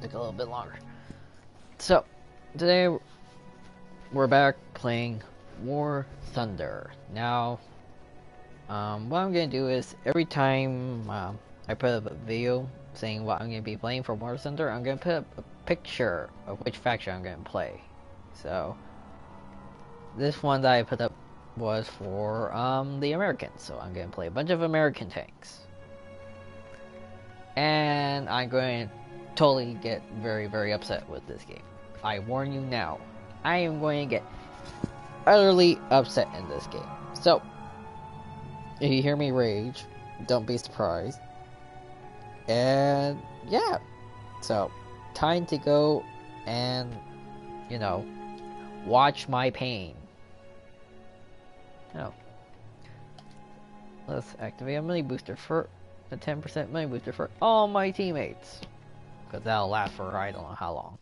took a little bit longer. So, today we're back playing War Thunder. Now, what I'm gonna do is every time I put up a video saying what I'm gonna be playing for War Thunder, I'm gonna put up a picture of which faction I'm gonna play. So, this one that I put up was for the Americans. So I'm gonna play a bunch of American tanks, and I'm going to totally get very upset with this game. I warn you now, I am going to get utterly upset in this game. So, if you hear me rage, don't be surprised. And yeah, so time to go and, you know, watch my pain. Oh, let's activate a money booster for a 10% money booster for all my teammates, because that'll last for I don't know how long.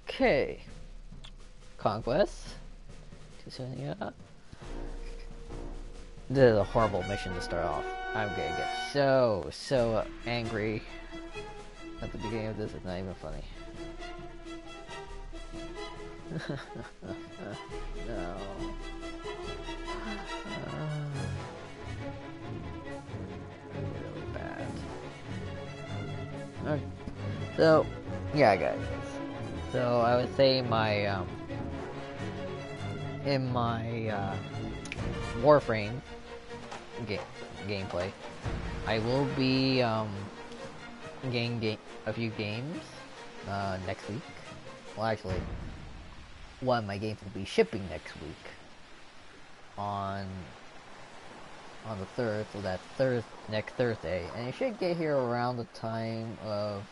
Okay, conquest. Too soon, yeah. This is a horrible mission to start off. I'm gonna get so angry at the beginning of this. It's not even funny. No. Really bad. Okay. So, yeah, guys. So I would say my in my Warframe gameplay, I will be getting a few games next week. Well, actually, one of my games will be shipping next week on the 3rd, so that's next Thursday, and it should get here around the time of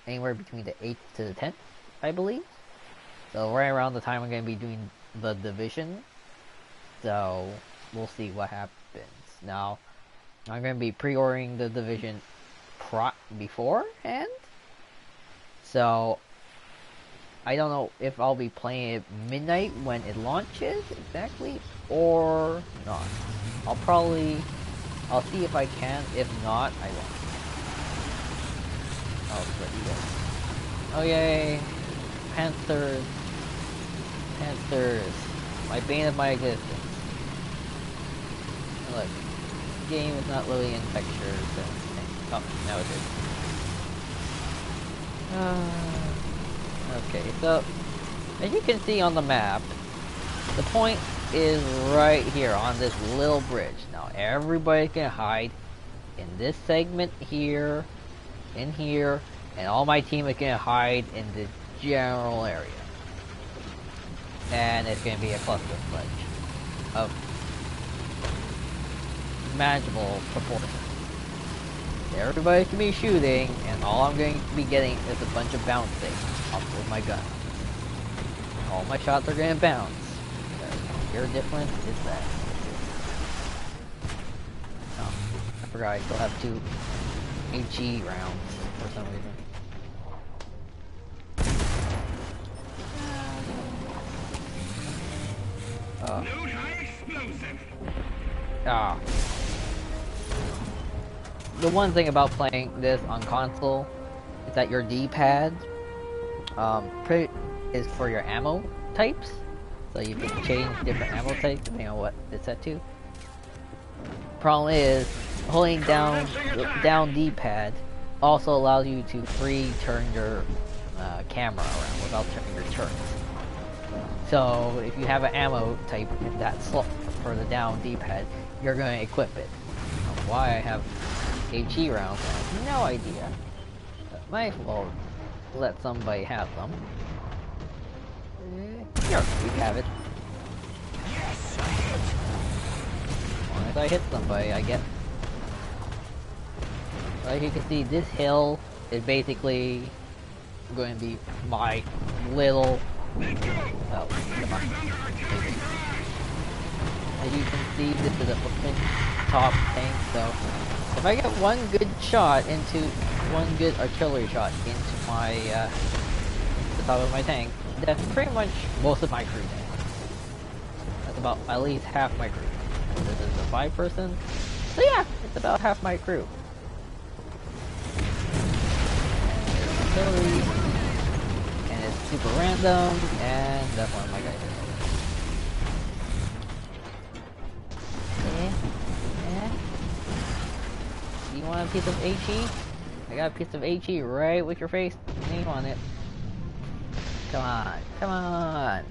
anywhere between the 8th to the 10th, I believe. So right around the time I'm going to be doing the Division. So we'll see what happens. Now, I'm going to be pre-ordering the Division beforehand. So I don't know if I'll be playing it midnight when it launches exactly or not. I'll see if I can. If not, I won't. Oh yay! Panthers! My bane of my existence. Look, the game is not really in textures and things. Oh, now it is. Okay, so as you can see on the map, the point is right here on this little bridge. Now everybody can hide in this segment here, in here, and all my team is gonna hide in the general area. And it's gonna be a cluster fudge of manageable proportions. Everybody can be shooting, and all I'm going to be getting is a bunch of bouncing off with my gun. All my shots are gonna bounce. Your difference is that. Oh, I forgot I still have 2 HE rounds for some reason. The one thing about playing this on console is that your D-pad is for your ammo types, so you can change different ammo types depending on what it's set to. Problem is, holding down D-pad also allows you to free turn your camera around without turning your turrets. So if you have an ammo type in that slot for the down D-pad, you're going to equip it. Why I have HE rounds, I have no idea. But might as well let somebody have them. Here, we have it. Yes, I hit. As long as I hit somebody, I get. Like you can see, this hill is basically going to be my little. Oh, come on. As you can see, this is a top tank, so if I get one good artillery shot into my the top of my tank, that's pretty much most of my crew tank. That's about at least half my crew. This is a 5-person, so yeah, it's about half my crew. artillery, and it's super random, and that's one of my guys. Yeah. You want a piece of HE? I got a piece of HE right with your face name on it. Come on, come on.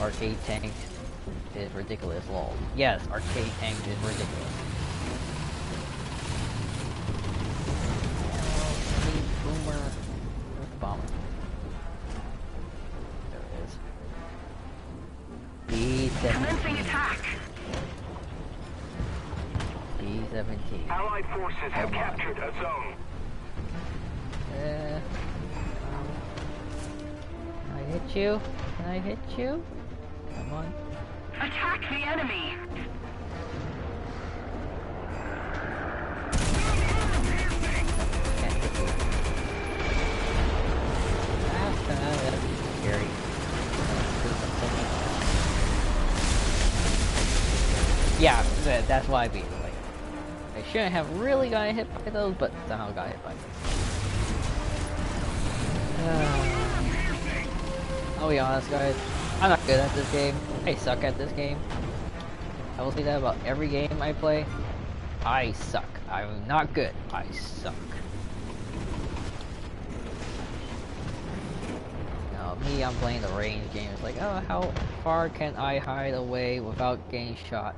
Arcade tank is ridiculous, lol. Yes, arcade tank is ridiculous. Boomer. Where's the bomber? There it is. B-17. B-17. Allied forces have captured a zone. Can I hit you? Can I hit you? Come on. Attack the enemy! Can't hit you. That's scary. Yeah, that's why I beat it. Like, I shouldn't have really gotten hit by those, but somehow got hit by them. I'll be honest, guys. I'm not good at this game. I suck at this game. I will say that about every game I play. I suck. I'm not good. I suck. Now, me, I'm playing the range game. It's like, oh, how far can I hide away without getting shot?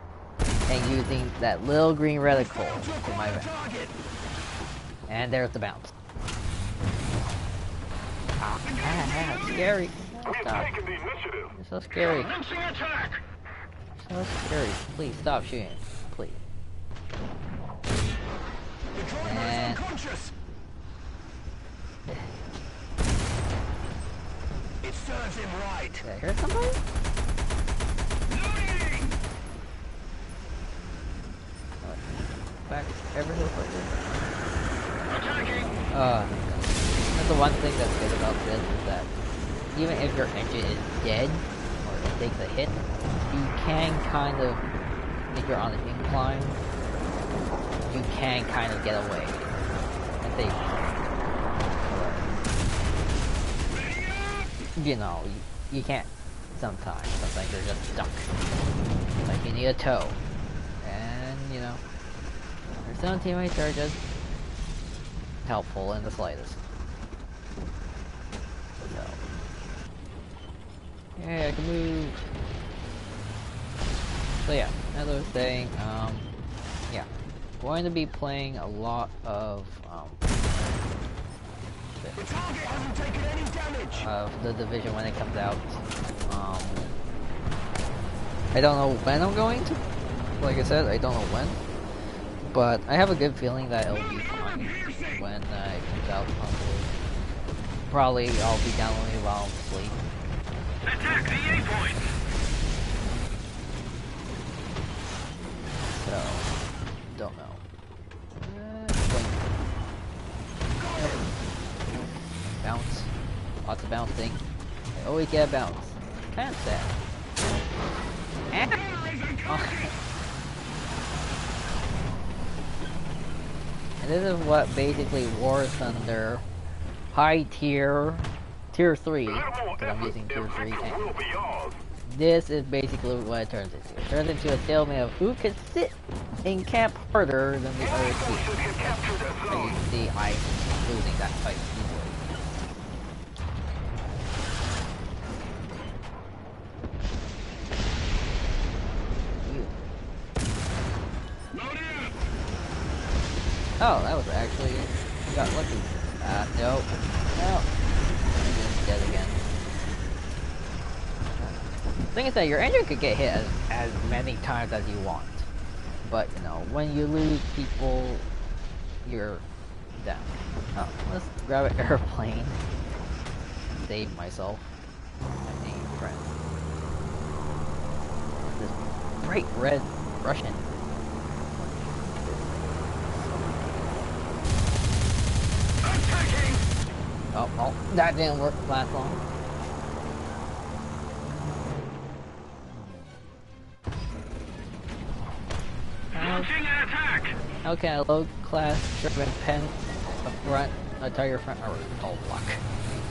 And using that little green reticle in my back. And there's the bounce. Ah, scary. Stop. It's so scary. So scary. Please stop shooting. Please. And It serves him right. did I hear somebody? Back ever so quickly. That's the one thing that's good about this is that even if your engine is dead or it takes a hit, you can kind of, if you're on an incline, you can kind of get away and save yourself. You know, you can't sometimes. Sometimes you're just stuck. Like you need a tow. And, you know, there's some teammates that are just helpful in the slightest. So, yeah, I can move. So yeah, as I was saying, yeah, going to be playing a lot of the Division when it comes out. I don't know when I'm going to. Like I said, I don't know when, but I have a good feeling that it'll be fine when it comes out. Probably I'll be downloading it while I'm asleep. Attack the A point. So, don't know. Bounce. Lots of bouncing. I always get a bounce. Kind of sad. And this is what basically War Thunder high tier 3, because I'm using tier 3 tank. This is basically what it turns into. It turns into a stalemate of who can sit and camp harder than the other team. As you can see, I'm losing that fight easily. Oh, that was actually, I got lucky. Nope. No. I'm dead again. The thing is that your engine could get hit as many times as you want. But, you know, when you lose people, you're down. Oh, let's grab an airplane. Save myself. My name, friend. This bright red Russian. Oh, that didn't work last long. Launching an attack! How can a low-class German pen a target front, or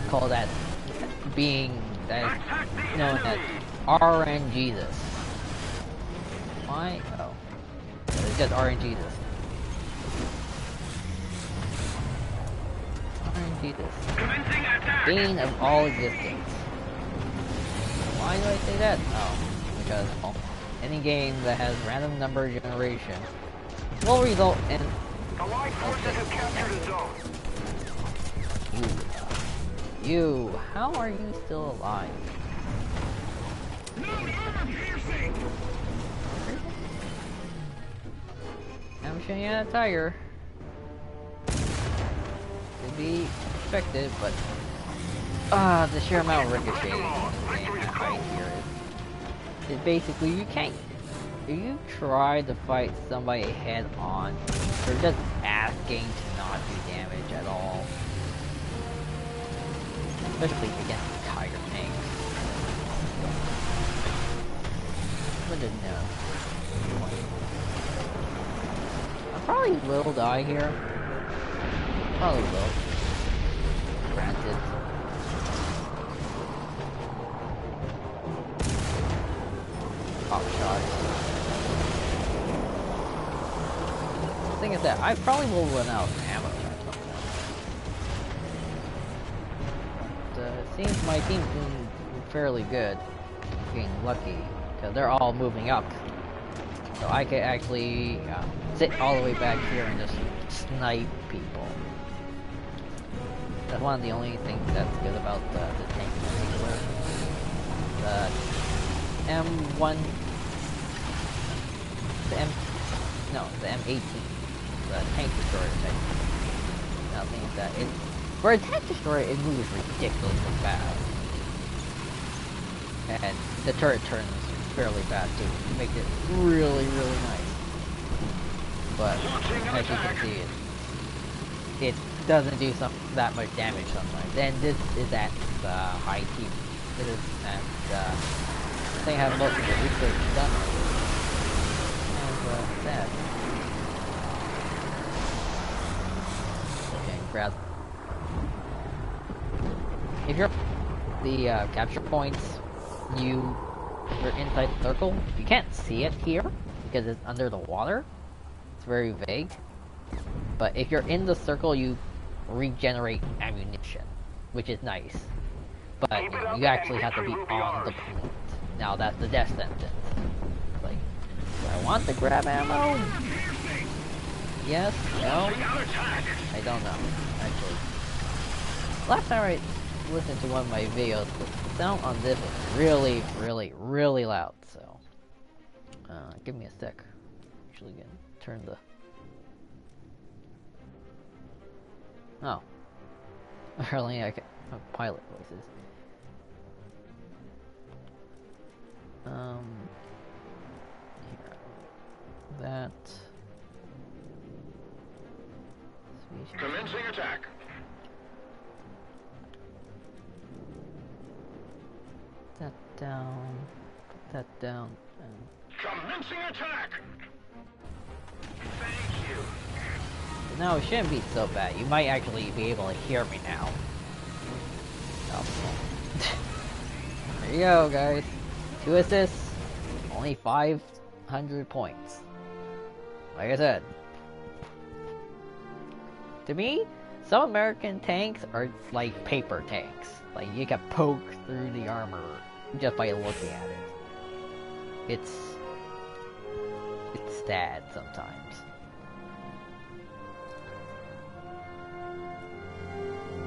call that being that is known as RNGesus? Why? Oh, it's just RNGesus. RNGesus. Commencing attack! Bane of all existence. Why do I say that? Oh, because well, any game that has random number generation will result in. Allied forces have captured a zone. You, how are you still alive? I'm shooting at a tiger. To be expected, but the sheer amount of ricocheting I hear is basically you can't. If you try to fight somebody head on, they're just asking to not do damage at all. Especially against tiger tanks. But no. I probably will die here. Probably will. Granted. Pop shot. The thing is that I probably will run out of ammo at some point. But, it seems my team's doing fairly good. Being lucky, because they're all moving up. So I could actually sit all the way back here and just snipe people. That's one of the only things that's good about the tank in particular. The M1, the M18, the tank destroyer type. Now the thing is that for a tank destroyer, it moves ridiculously fast, and the turret turns fairly fast too, to make it really, really nice. But as you can see, it doesn't do that much damage sometimes. And this is at high T. This is at they have most of the research done. And sad. Okay, grab. If you're the capture points, you're inside the circle. You can't see it here because it's under the water. It's very vague. But if you're in the circle, you regenerate ammunition, which is nice. But you actually have to be on the point. Now that's the death sentence. Like, do I want to grab ammo? Yes? No? I don't know, actually. Last time I listened to one of my videos, the sound on this was really, really, really loud, so... give me a sec. Actually gonna turn the... Oh. Apparently I can... Oh, pilot voices. Here. That... Commencing attack. That down... Put that down, and... Commencing attack! Thank you. No, it shouldn't be so bad. You might actually be able to hear me now. Oh. There you go, guys. 2 assists, only 500 points. Like I said. To me, some American tanks are like paper tanks. Like, you can poke through the armor just by looking at it. It's sad sometimes.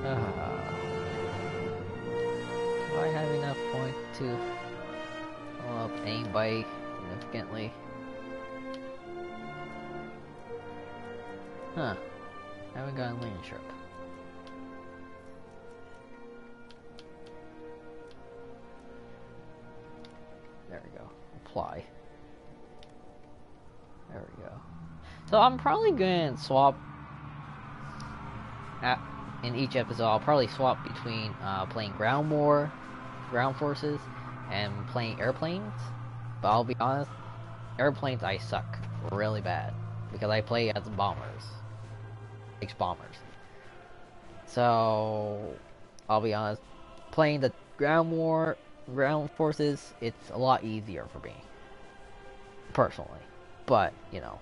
Do I have enough points to follow up aim by significantly? Huh. Haven't gotten leadership. There we go. Apply. There we go. So I'm probably gonna swap in each episode. I'll probably swap between playing ground forces, and playing airplanes. But I'll be honest, airplanes I suck. really bad because I play as bombers, bombers. So I'll be honest, playing the ground forces, it's a lot easier for me personally. But you know,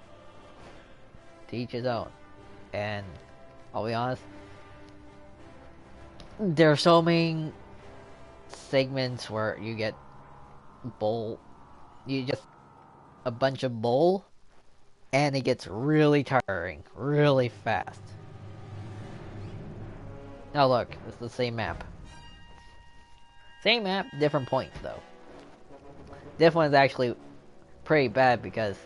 to each his own. And I'll be honest, there are so many segments where you get you just a bunch of bull, and it gets really tiring, really fast. Now look, it's the same map. Same map, different points though. This one's actually pretty bad because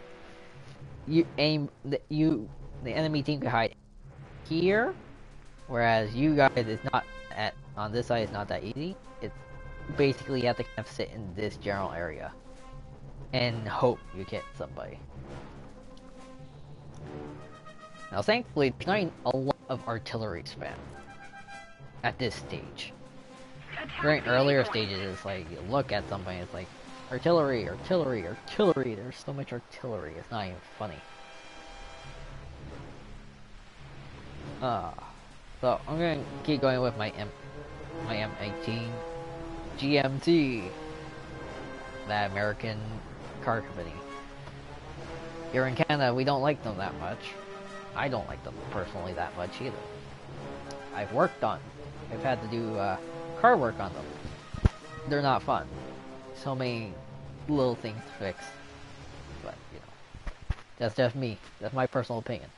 the enemy team can hide here, whereas you guys is not on this side. It's not that easy. It's basically you have to kind of sit in this general area and hope you get somebody. Now, thankfully, there's not a lot of artillery spam at this stage. During earlier stages, it's like you look at somebody, it's like artillery, artillery, artillery. There's so much artillery. It's not even funny. So I'm gonna keep going with my M18 GMT, that American car company. Here in Canada, we don't like them that much. I don't like them personally that much either. I've had to do car work on them. They're not fun. So many little things to fix. But, you know, that's just me. That's my personal opinion.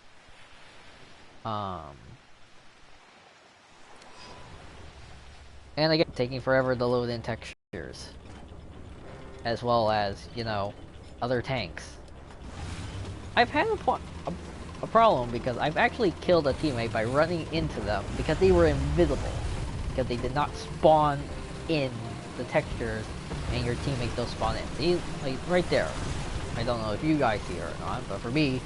And again, taking forever to load in textures. As well as, you know, other tanks. I've had a problem because I've actually killed a teammate by running into them because they were invisible. Because they did not spawn in the textures and your teammates don't spawn in. See, like right there. I don't know if you guys see it or not, but for me,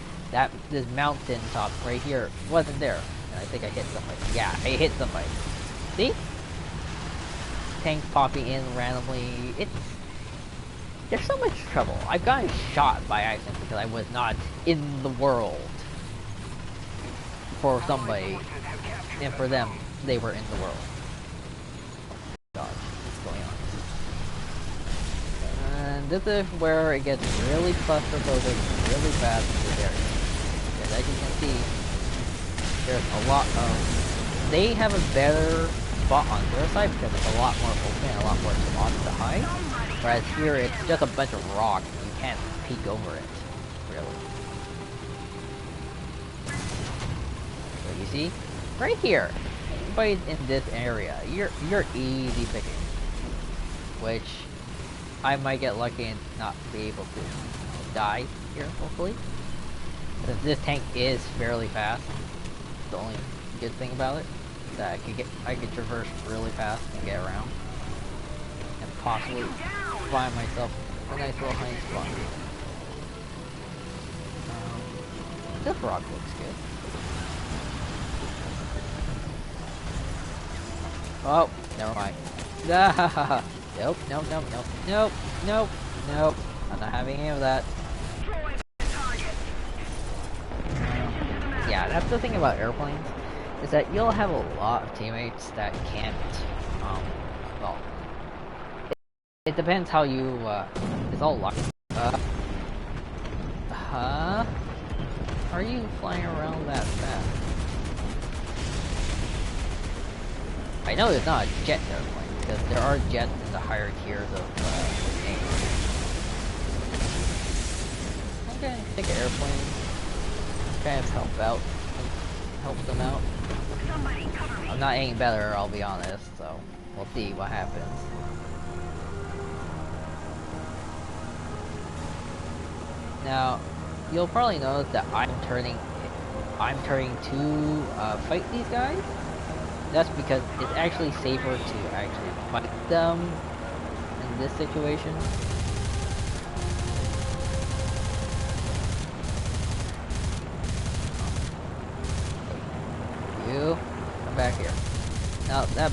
this mountain top right here wasn't there. And I think I hit somebody. Yeah, I hit somebody. See? Tanks popping in randomly. There's so much trouble. I've gotten shot by accident because I was not in the world for somebody, and for them, they were in the world. God, what's going on? And this is where it gets really claustrophobic, really fast in this area. Because as you can see, there's a lot of... They have a better spot on their side because it's a lot more open and a lot more spots to hide. Whereas here, it's just a bunch of rock, and you can't peek over it, really. So you see, right here, anybody in this area, you're easy picking. Which, I might get lucky and not be able to die here, hopefully. Since this tank is fairly fast, the only good thing about it, is that I could traverse really fast and get around. And possibly find myself a nice little hiding spot. This rock looks good. Oh, never mind. Nope, nope, nope, nope, nope, nope, nope. I'm not having any of that. Yeah, that's the thing about airplanes, is that you'll have a lot of teammates that can't, well, it depends how you, it's all luck. Are you flying around that fast? I know it's not a jet airplane, because there are jets in the higher tiers of, the game. I'm gonna take an airplane, kind of help them out. I'm not any better, I'll be honest, so we'll see what happens. Now, you'll probably notice that I'm turning to fight these guys. That's because it's actually safer to actually fight them in this situation. You come back here. Now that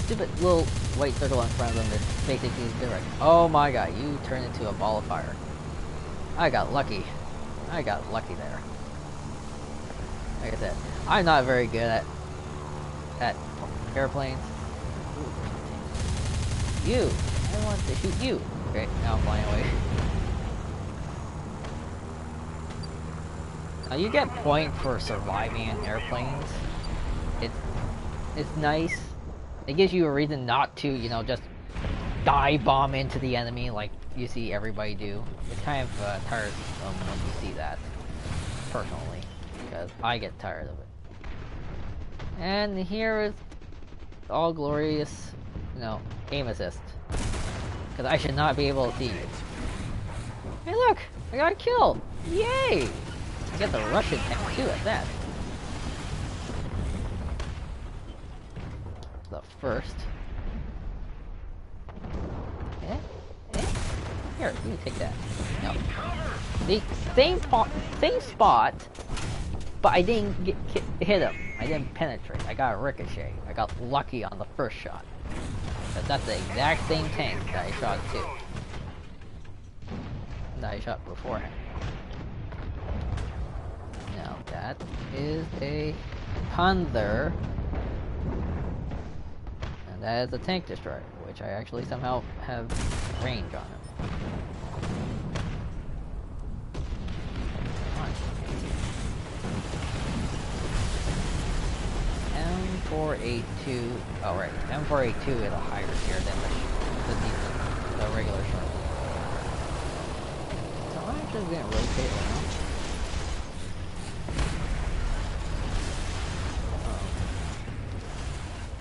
stupid little white circle in front of them is basically direct. Oh my god, you turned into a ball of fire. I got lucky. I got lucky there. Like I said, I'm not very good at airplanes. You! I want to shoot you! Okay, now I'm flying away. Now you get points for surviving in airplanes. It's nice. It gives you a reason not to, you know, just dive bomb into the enemy like you see everybody do. It's kind of tiresome when you see that, personally, because I get tired of it. And here is all glorious, you know, aim assist. Because I should not be able to see you. Hey look! I got a kill! Yay! I get the Russian tank too at that. The first. Here, you take that. No. The same spot, but I didn't hit him. I didn't penetrate. I got a ricochet. I got lucky on the first shot. But that's the exact same tank that I shot too. That I shot beforehand. Now that is a Panzer. And that is a tank destroyer, which I actually somehow have range on him. M4A2. Oh right, M4A2 is a higher tier than the regular shark. So I'm actually gonna rotate around.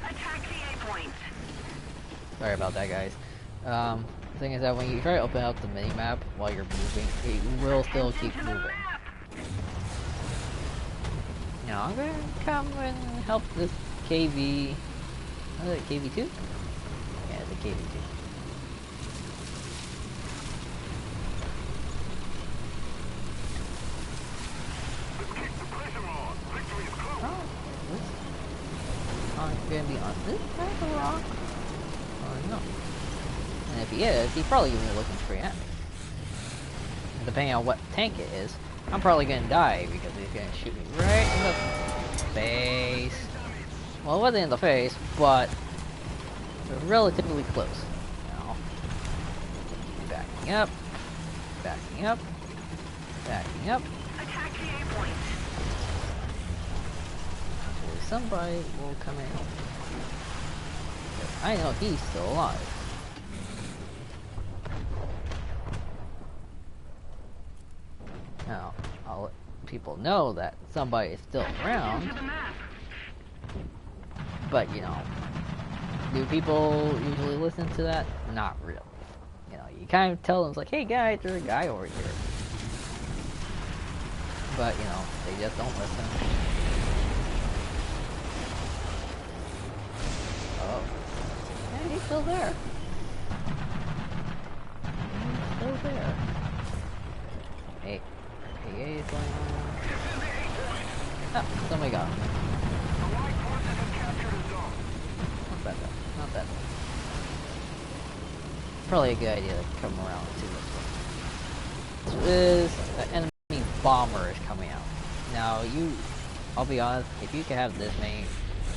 Attack the A point. Sorry about that, guys. The thing is that when you try to open up the mini-map while you're moving, it will still keep moving. Now I'm gonna come and help this KV. What is it, KV2? Yeah, it's a KV2. Oh, I'm gonna be on this side of the rock? Or no? And if he is, he's probably gonna be looking straight at me. And depending on what tank it is, I'm probably gonna die because he's gonna shoot me right in the face. Well, it wasn't in the face, but relatively close. Now, backing up, backing up, backing up. Attack the A point. Hopefully somebody will come in. I know he's still alive. Now, I'll let people know that somebody is still around. But, you know, do people usually listen to that? Not really. You know, you kind of tell them, it's like, hey guys, there's a guy over here. But, you know, they just don't listen. Oh. And he's still there. He's still there. Hey. Hey, is going on. Oh, somebody got him. Not bad though. Not bad though. Probably a good idea to come around and see this one. This is an enemy bomber is coming out. Now I'll be honest, if you can have this many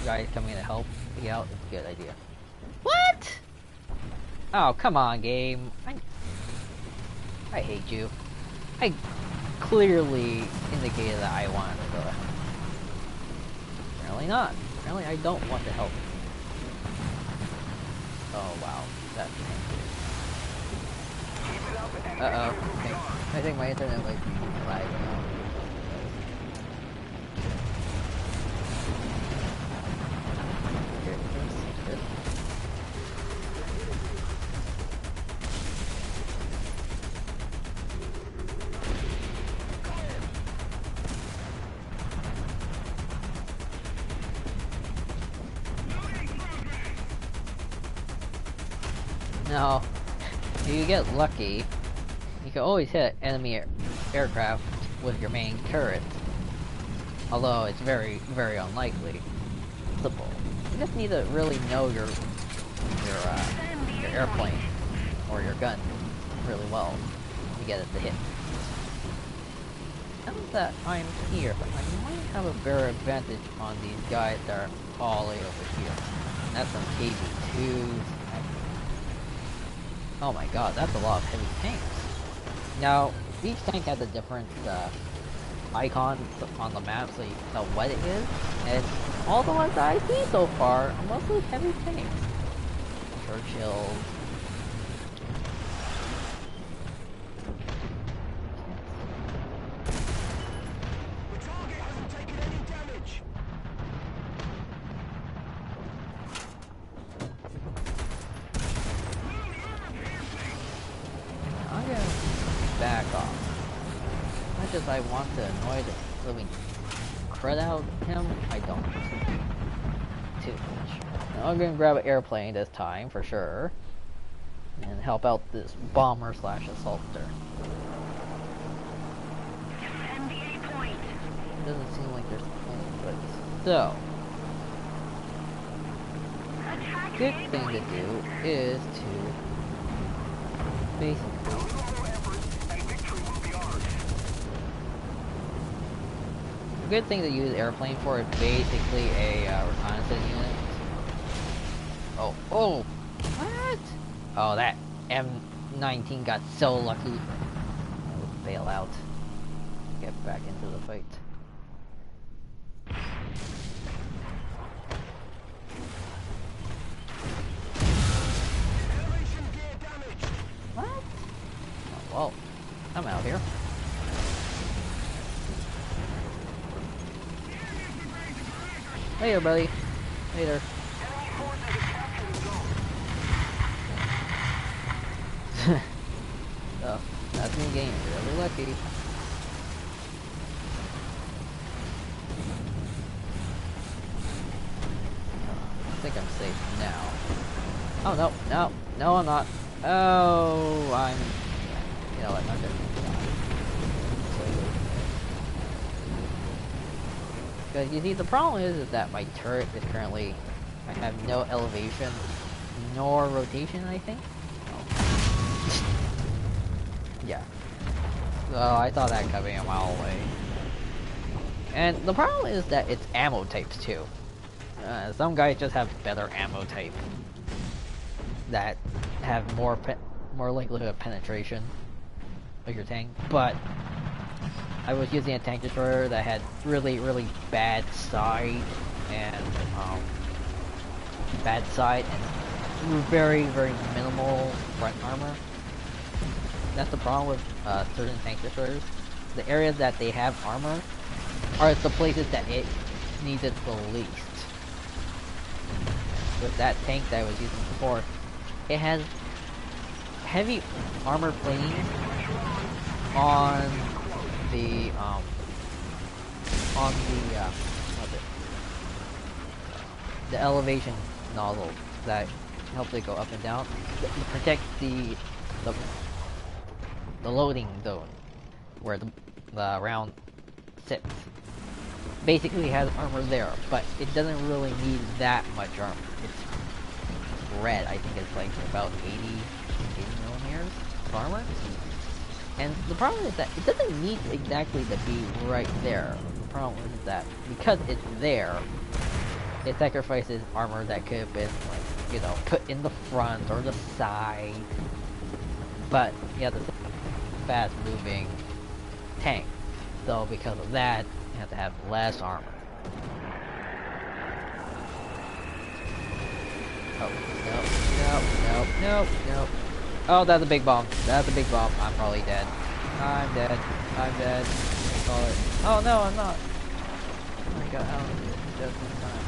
guys coming to help you out, it's a good idea. What? Oh, come on, game. I hate you. I clearly indicated that I wanted to go ahead. Apparently not. Apparently I don't want to help. Oh wow, that's painful. Uh-oh. Okay. I think my internet might be lagging out. Now, if you get lucky, you can always hit enemy aircraft with your main turret. Although it's very, very unlikely. Simple. You just need to really know your airplane or your gun really well to get it to hit. that I'm here, but I might have a better advantage on these guys that are all the way over here. And that's some KV2s. Oh my god, that's a lot of heavy tanks. Now, each tank has a different icon on the map so you can tell what it is. And all the ones that I've seen so far are mostly heavy tanks. Churchill. The target hasn't taken any damage. I'm gonna back off. As much as I want to annoy the living crud out of him, I don't. Too much. Now I'm gonna grab an airplane this time for sure. And help out this bomber slash assaulter. MDA point. Doesn't seem like there's any, but so. Attack Good A thing to point. do is to basically a good thing to use airplane for is basically a reconnaissance unit. Oh, what? Oh, that M19 got so lucky. I would bail out. Get back into the fight. Elevation gear damaged. What? Oh, well, I'm out here. Later, buddy. Later. Enemy forces have captured the zone. Oh, that's me game. Really lucky. I think I'm safe now. Oh no, I'm not. Oh, I'm. You know what? I'm just. Because you see, the problem is that my turret is currently. I have no elevation, nor rotation. I think. Oh. Yeah. So I saw that coming a mile away. And the problem is that it's ammo types too. Some guys just have better ammo type that have more likelihood of penetration of your tank. But I was using a tank destroyer that had really bad side and very minimal front armor. That's the problem with certain tank destroyers. The areas that they have armor are the places that it needed the least. With that tank that I was using before, it has heavy armor plating on the what's it? The elevation nozzle that helps it go up and down to protect the loading zone where the round sits. Basically has armor there, but it doesn't really need that much armor. It's red, I think it's like about 80 millimeters of armor. And the problem is that it doesn't need exactly to be right there. The problem is that because it's there, it sacrifices armor that could have been, like, you know, put in the front or the side. But yeah, the fast moving tank. So because of that, you have to have less armor. Oh, no. Oh, that's a big bomb. That's a big bomb. I'm probably dead. I'm dead. Call it. Oh no, I'm not. I got out of it just in time.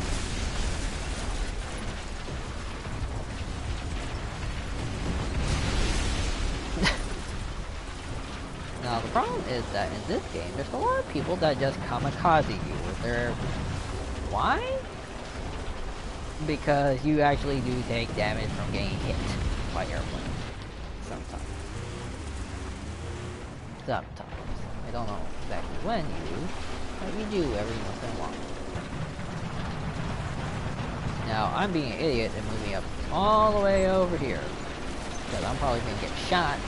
Now the problem is that in this game, there's a lot of people that just kamikaze you with their... Why? Because you actually do take damage from getting hit by airplanes. Sometimes. I don't know exactly when you do, but you do every once in a while. Now, I'm being an idiot and moving up all the way over here. Because I'm probably going to get shot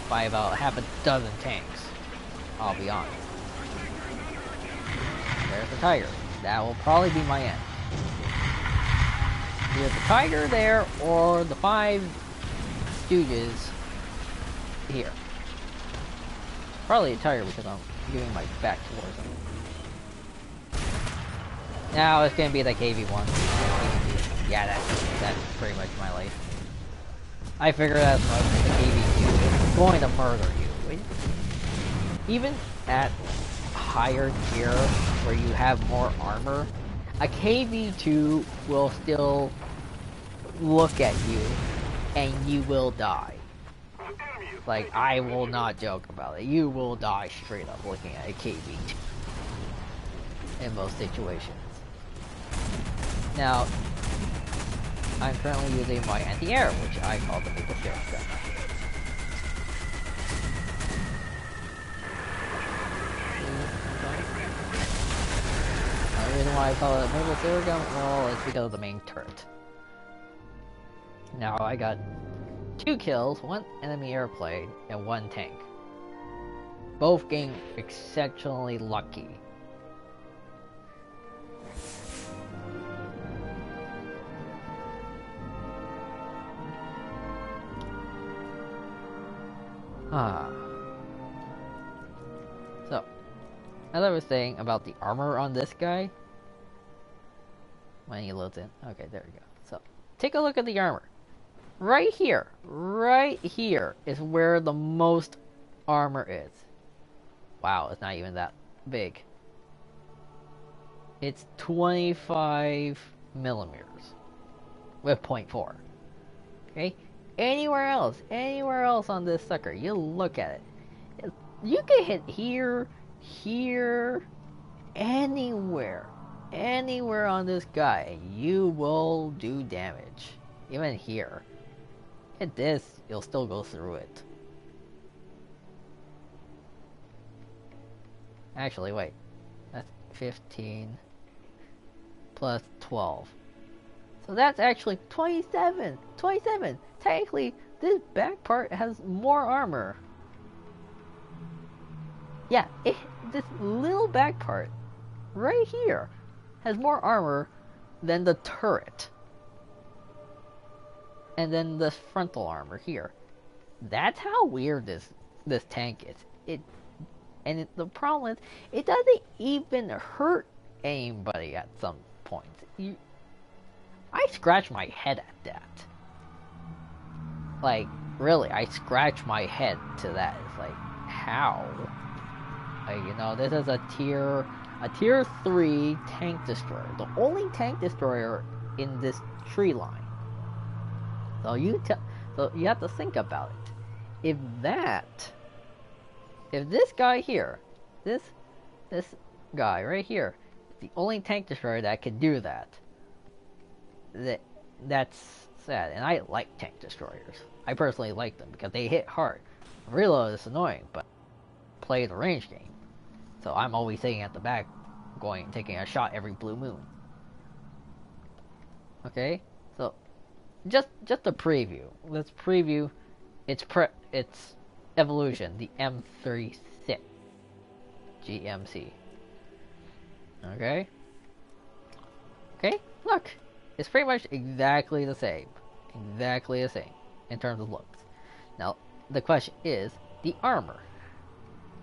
by about half a dozen tanks. I'll be honest. the tiger. That will probably be my end. Either the tiger there or the 5 stooges here. Probably a tiger because I'm giving my back towards him. Now it's gonna be the KV1. Yeah, that's pretty much my life. I figured as much. The KV2 is going to murder you. Even at higher tier where you have more armor, a KV2 will still look at you and you will die. Like, I will not joke about it. You will die straight up looking at a KV2 in most situations. Now, I'm currently using my anti-air, which I call the maple syrup gun. The reason why I call it a maple syrup gun, well, it's because of the main turret. Now, I got 2 kills, 1 enemy airplane, and 1 tank. Both getting exceptionally lucky. So, as I was saying about the armor on this guy, when he loads in, okay, there we go. So, take a look at the armor. Right here is where the most armor is. Wow, it's not even that big. It's 25 millimeters with 0.4. Okay? Anywhere else on this sucker, you look at it. You can hit here, anywhere on this guy, you will do damage. Even here. Hit this, you'll still go through it. Actually, wait. That's 15 plus 12. So that's actually 27! 27! Technically, this back part has more armor. Yeah, this little back part, right here, has more armor than the turret. And then the frontal armor here. That's how weird this tank is. The problem is, it doesn't even hurt anybody at some point. I scratch my head at that. Like, really, I scratch my head to that. It's like, how? Like, you know, this is a tier 3 tank destroyer. The only tank destroyer in this tree line. So you have to think about it. If this guy here, this guy right here, is the only tank destroyer that can do that, that's sad. And I like tank destroyers. I personally like them because they hit hard. Reload is annoying, but play the range game. So I'm always sitting at the back, taking a shot every blue moon. Okay, so just a preview. Let's preview its evolution, the M36 GMC. Okay, look, it's pretty much exactly the same in terms of looks. Now the question is the armor.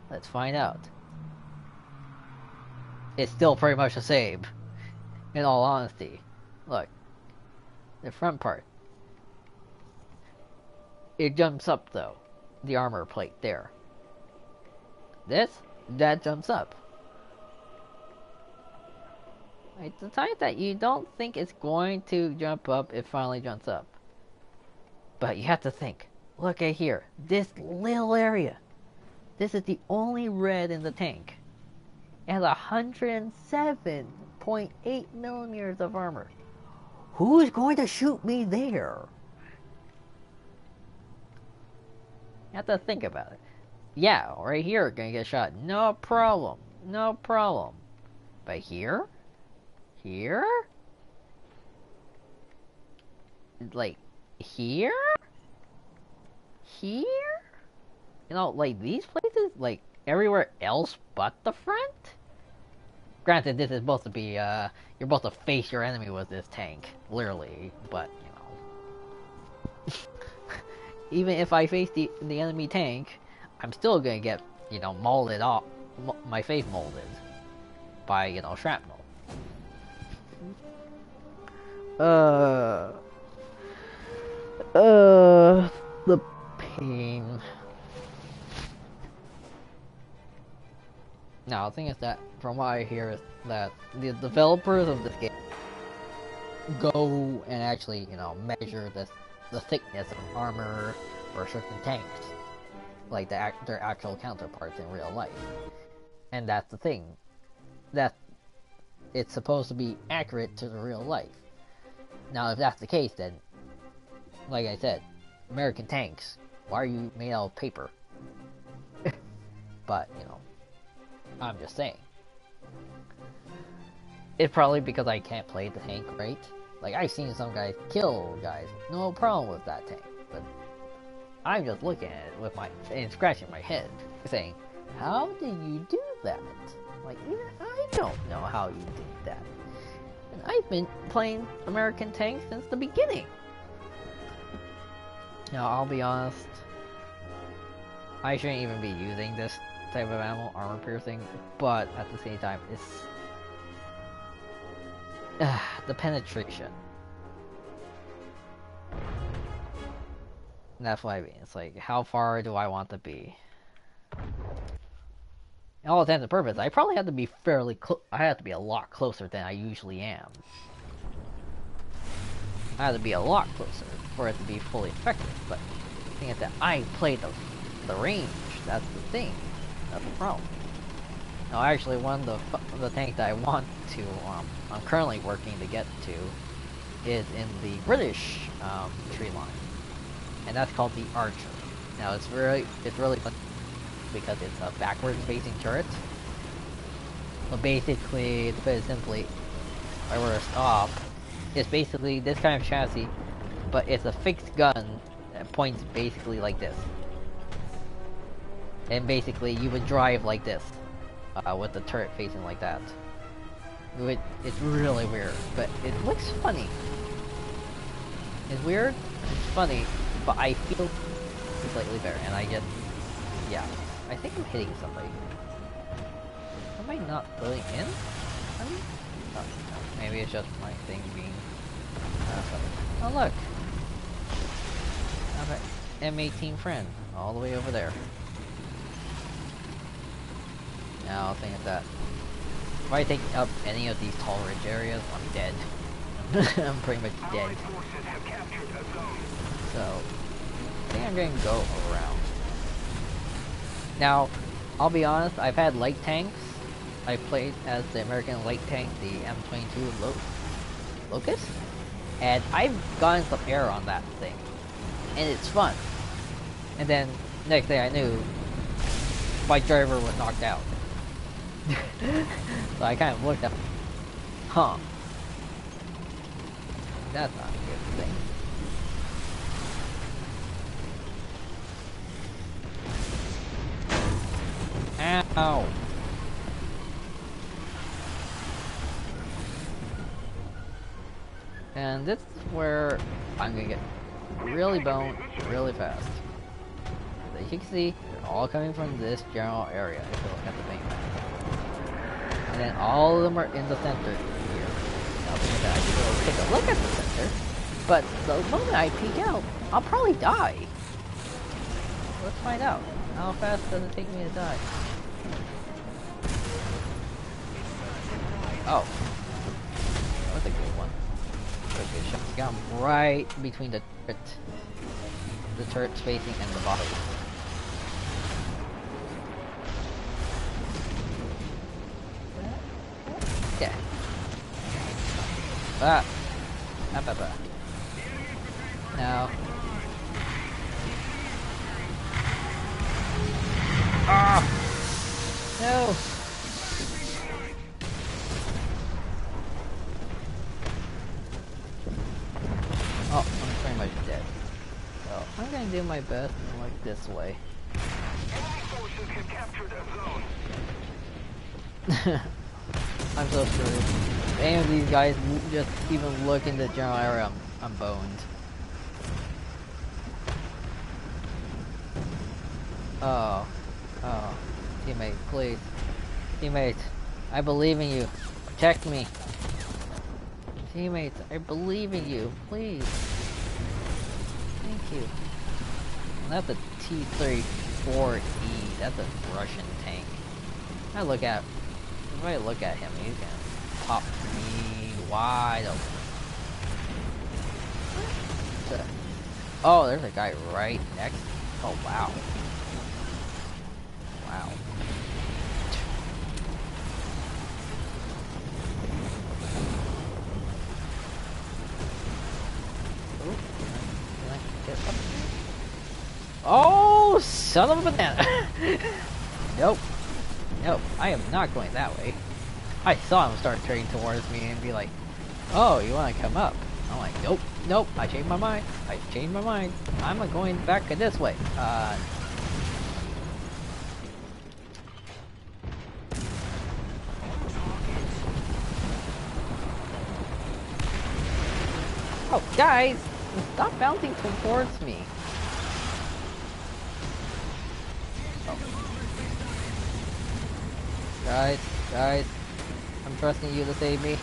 Let's find out. It's still pretty much the same, in all honesty. Look, the front part. It jumps up though, the armor plate there. That jumps up. Right, the type that you don't think it's going to jump up, it finally jumps up. But you have to think, look at here, this little area. This is the only red in the tank. It has 107.8 millimeters of armor. Who is going to shoot me there? You have to think about it. Yeah, right here, gonna get shot. No problem. But here? Like, here? You know, like these places, like everywhere else but the front? Granted, this is supposed to be, you're supposed to face your enemy with this tank, literally, but, you know. Even if I face the enemy tank, I'm still gonna get, you know, molded off, my face molded by, you know, shrapnel. The pain. Now, the thing is that, from what I hear, is that the developers of this game go and actually, you know, measure the thickness of armor for certain tanks, like their actual counterparts in real life. And that's the thing, that it's supposed to be accurate to the real life. Now, if that's the case, then, like I said, American tanks, why are you made out of paper? But, you know, I'm just saying. It's probably because I can't play the tank right. Like, I've seen some guys kill guys, no problem with that tank. But I'm just looking at it with and scratching my head, saying, how did you do that? Like, even I don't know how you did that. And I've been playing American tanks since the beginning. Now, I'll be honest, I shouldn't even be using this type of ammo, armor piercing, but at the same time, it's the penetration. That's what I mean. It's like, how far do I want to be? In all intents and purposes, I probably have to be fairly close. I have to be a lot closer than I usually am. I have to be a lot closer for it to be fully effective. But the thing is that I play the range. That's the thing. That's the problem. Now, actually, one of the tanks that I want to, I'm currently working to get to, is in the British tree line, and that's called the Archer. Now, it's really fun because it's a backwards-facing turret. But basically, to put it simply, if I were to stop, it's basically this kind of chassis, but it's a fixed gun that points basically like this. And basically, you would drive like this, with the turret facing like that. It's really weird, but it looks funny. It's weird, it's funny, but I feel slightly better, and I just, yeah. I think I'm hitting somebody. Am I not filling in? I mean, no, maybe it's just my thing being, oh look! I have an M18 friend, all the way over there. Now, think of that. If I take up any of these tall ridge areas, I'm dead. I'm pretty much dead. So, I think I'm going to go around. Now, I'll be honest, I've had light tanks. I played as the American light tank, the M22 Locust. And I've gotten some air on that thing. And it's fun. And then, next thing I knew, my driver was knocked out. So I kind of looked up. Huh. That's not a good thing. Ow. And this is where I'm gonna get really boned really fast. As you can see, they're all coming from this general area if you look at the main map. And then all of them are in the center here. Now, I can go take a look at the center, but the moment I peek out, I'll probably die. Let's find out. How fast does it take me to die? Oh. That was a good one. That was a good shot. Got him right between the turret spacing and the body. Yeah. Ah. Now. Ah. No. Oh, I'm pretty much dead. So I'm gonna do my best and work this way. I'm so screwed. If any of these guys just even look in the general area, I'm boned. Oh. Oh. Teammate, please. Teammate, I believe in you. Protect me. Teammates, I believe in you. Please. Thank you. Well, that's a T-34E. That's a Russian tank. If I look at him, he's gonna pop me wide open. Oh, there's a guy right next. Oh, wow. Wow. Ooh, can I get up here? Oh, son of a banana! Nope. Nope, I am not going that way. I saw him start turning towards me and be like, oh, you want to come up? I'm like, nope, nope, I changed my mind. I'm going back this way. Oh, guys, stop bouncing towards me. Oh. Guys, I'm trusting you to save me.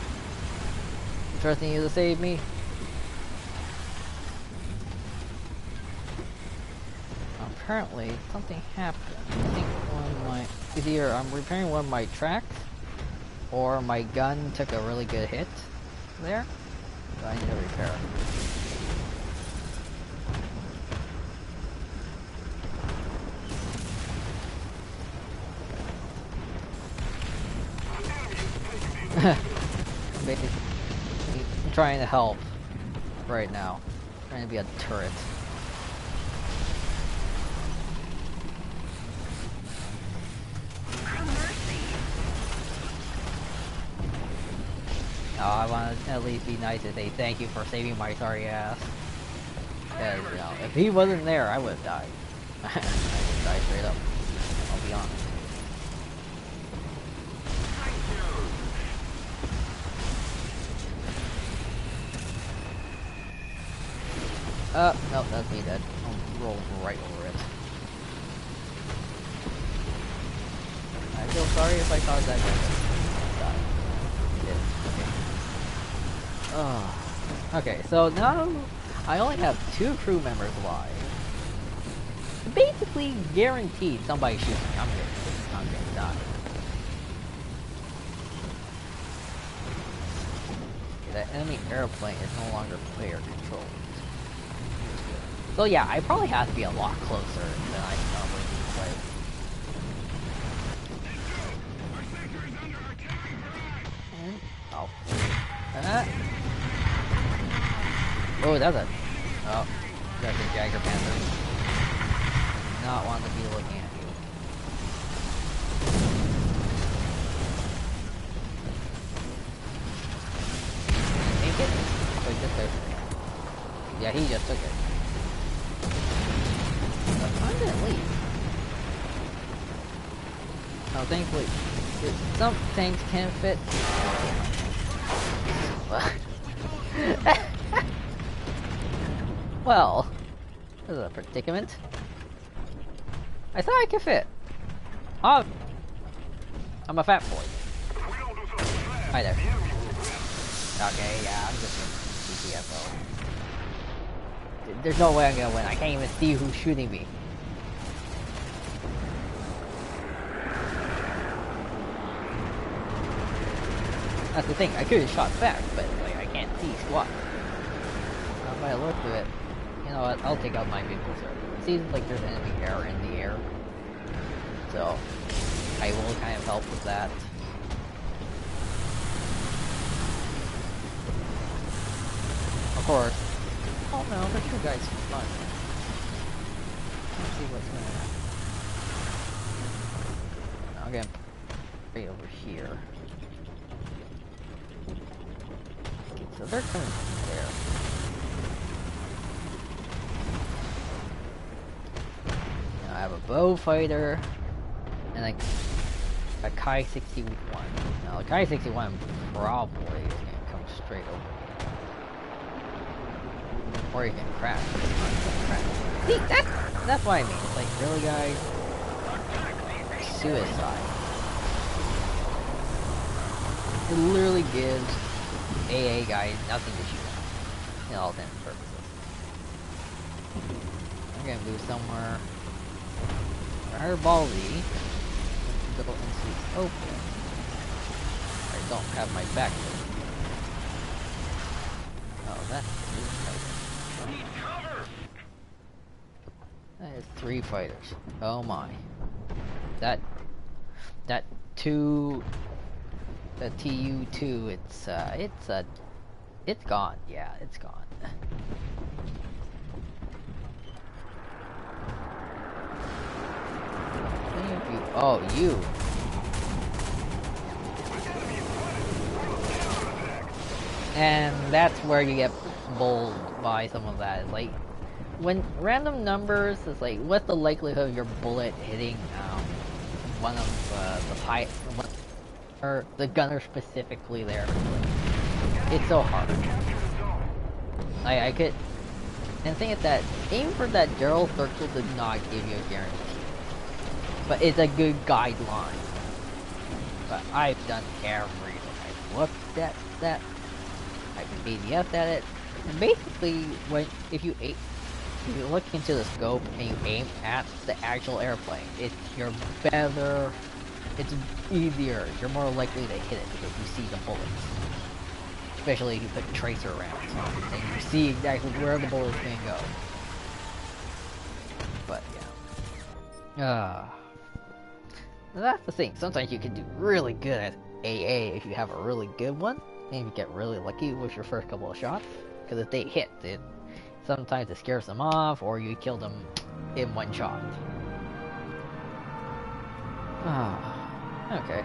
Apparently, something happened. I think either I'm repairing one of my tracks, or my gun took a really good hit there. So I need to repair it. Basically, I'm trying to help right now. I'm trying to be a turret. Oh, I want to at least be nice and say thank you for saving my sorry ass. Because, you know, if he wasn't there, I would have died. I would have died straight up. I'll be honest. No, that's me dead. I'll roll right over it. I feel sorry if I caused that guy to die. Oh. Okay, so now I only have 2 crew members alive. Basically guaranteed somebody shoots me. I'm gonna die. Okay, that enemy airplane is no longer player controlled. So yeah, I probably have to be a lot closer than I normally play. Oh. Oh, that's a... Oh. That's a Jagger Panther. Do not want to be looking at you. Take it? Oh, he just took it. Yeah, he just took it. I'm gonna leave. Oh, thankfully, some things can fit. Well, this is a predicament. I thought I could fit. Oh, I'm a fat boy. Hi there. Okay, yeah, I'm just a GTFO. There's no way I'm gonna win. I can't even see who's shooting me. That's the thing. I could have shot back, but like I can't see squat. If I look at it, you know what? I'll take out my vehicle, sir. It seems like there's enemy air in the air, so I will kind of help with that. Of course. Oh no, the 2 guys are fun. Let's see what's going on. I'm gonna right over here. Okay, so they're coming from there. Now I have a bow fighter and a Kai 61. Now Kai 61 probably is gonna come straight over me. Or he can crash. See, that's what I mean. It's like, really, guys? Suicide. It literally gives AA guys nothing to shoot at. In all intents and purposes. I'm gonna move somewhere where ballsy. Go and see open. I don't have my back to it. Oh, that's that is 3 fighters. Oh my. That two, the TU2, it's gone. Yeah, it's gone. Oh, you. And that's where you get bowled by some of that. It's like, when random numbers, it's like, what's the likelihood of your bullet hitting one of the pilot, or the gunner specifically there? It's so hard. I could, and the thing is that aim for that general circle does not give you a guarantee, but it's a good guideline. But I've done everything. I've looked at that. I've ADF'd at it, and basically, if you look into the scope and you aim at the actual airplane, it's easier. You're more likely to hit it because you see the bullets. Especially if you put tracer rounds on, and you see exactly where the bullet's gonna go. But yeah. That's the thing. Sometimes you can do really good at AA if you have a really good one, and you get really lucky with your first couple of shots. Because if they hit, sometimes it scares them off, or you kill them in one shot. Okay.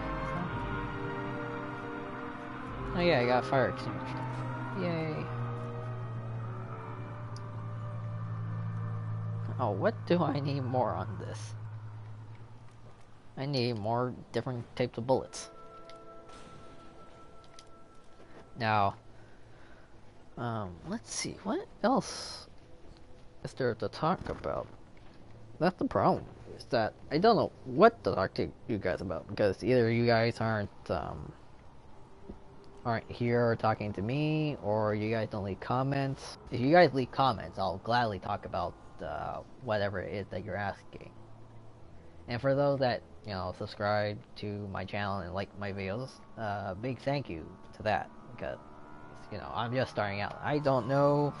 Oh yeah, I got a fire extinguisher. Yay. Oh, what do I need more on this? I need more different types of bullets. Now, let's see, what else is there to talk about? That's the problem, is that I don't know what to talk to you guys about, because either you guys aren't here talking to me, or you guys don't leave comments. If you guys leave comments, I'll gladly talk about whatever it is that you're asking. And for those that, subscribe to my channel and like my videos, big thank you to that, because, I'm just starting out. I don't know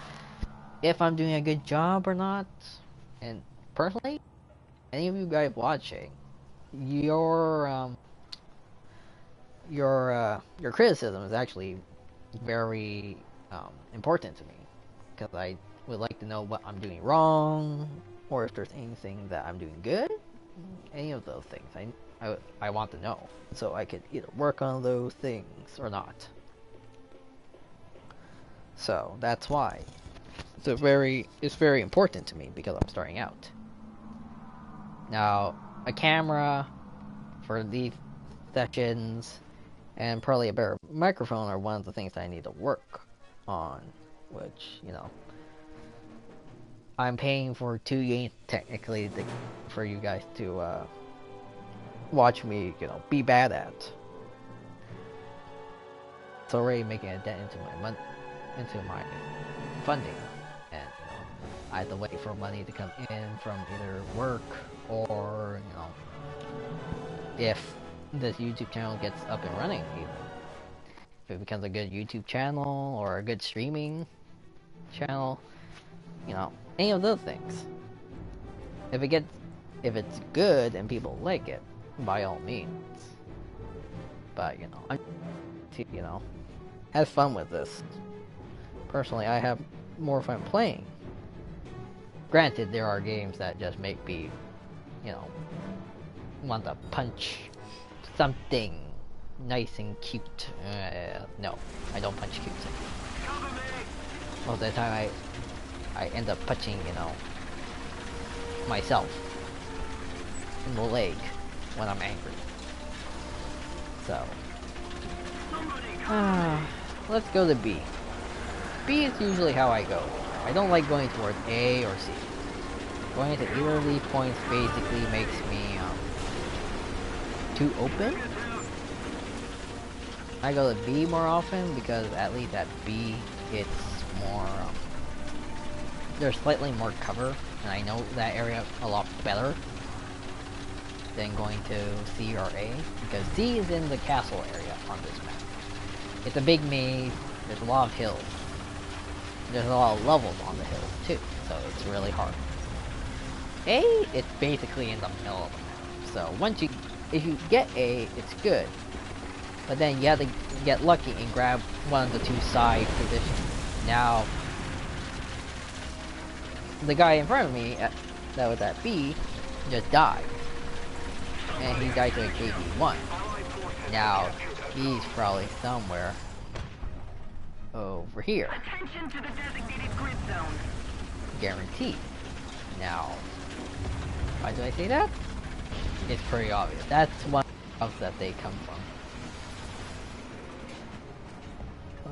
if I'm doing a good job or not, and personally, any of you guys watching, your criticism is actually very important to me, because I would like to know what I'm doing wrong, or if there's anything that I'm doing good. Any of those things I want to know, so I could either work on those things or not. So that's why it's very important to me, because I'm starting out. Now, a camera for these sessions and probably a better microphone are one of the things that I need to work on, which, I'm paying for 2 games technically for you guys to watch me, be bad at. It's already making a dent into my funding, and I have to wait for money to come in from either work or if this YouTube channel gets up and running, even if it becomes a good YouTube channel or a good streaming channel, any of those things. If it's good and people like it, by all means. But I'm have fun with this. Personally, I have more fun playing. Granted, there are games that just make me, want to punch something nice and cute. No, I don't punch cute things. Most of the time, I end up punching, myself in the leg when I'm angry. So, Let's go to B. B is usually how I go. I don't like going towards A or C. Going to either of these points basically makes me too open. I go to B more often because at least at B it's more there's slightly more cover, and I know that area a lot better than going to C or A, because C is in the castle area on this map. It's a big maze, there's a lot of hills. There's a lot of levels on the hills too, so it's really hard. A, it's basically in the middle of the map, so if you get A, it's good. But then you have to get lucky and grab one of the two side positions. Now, the guy in front of me that was at B just died. And he died to a KV-1. Now, he's probably somewhere over here. Attention to the designated grid zone. Guaranteed. Now, why do I say that? It's pretty obvious. That's one of that they come from.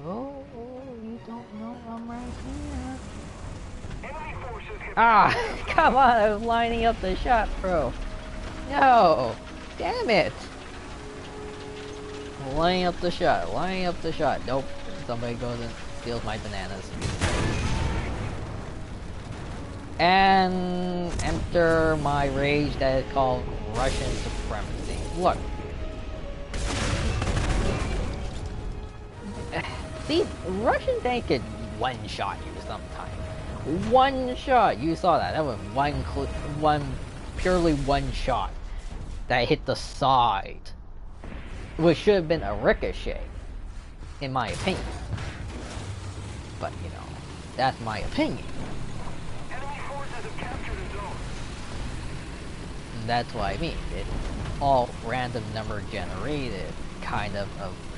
Oh, you don't know I'm right here. Ah, come on, I was lining up the shot, bro. No, damn it. Lining up the shot, lining up the shot. Nope, somebody goes and steals my bananas. And enter my rage that is called Russian supremacy. Look. See, Russian tank could one-shot you sometimes. One shot, you saw that. That was purely one shot that hit the side, which should have been a ricochet, in my opinion. But you know, that's my opinion. And that's what I mean. It's all random number generated, kind of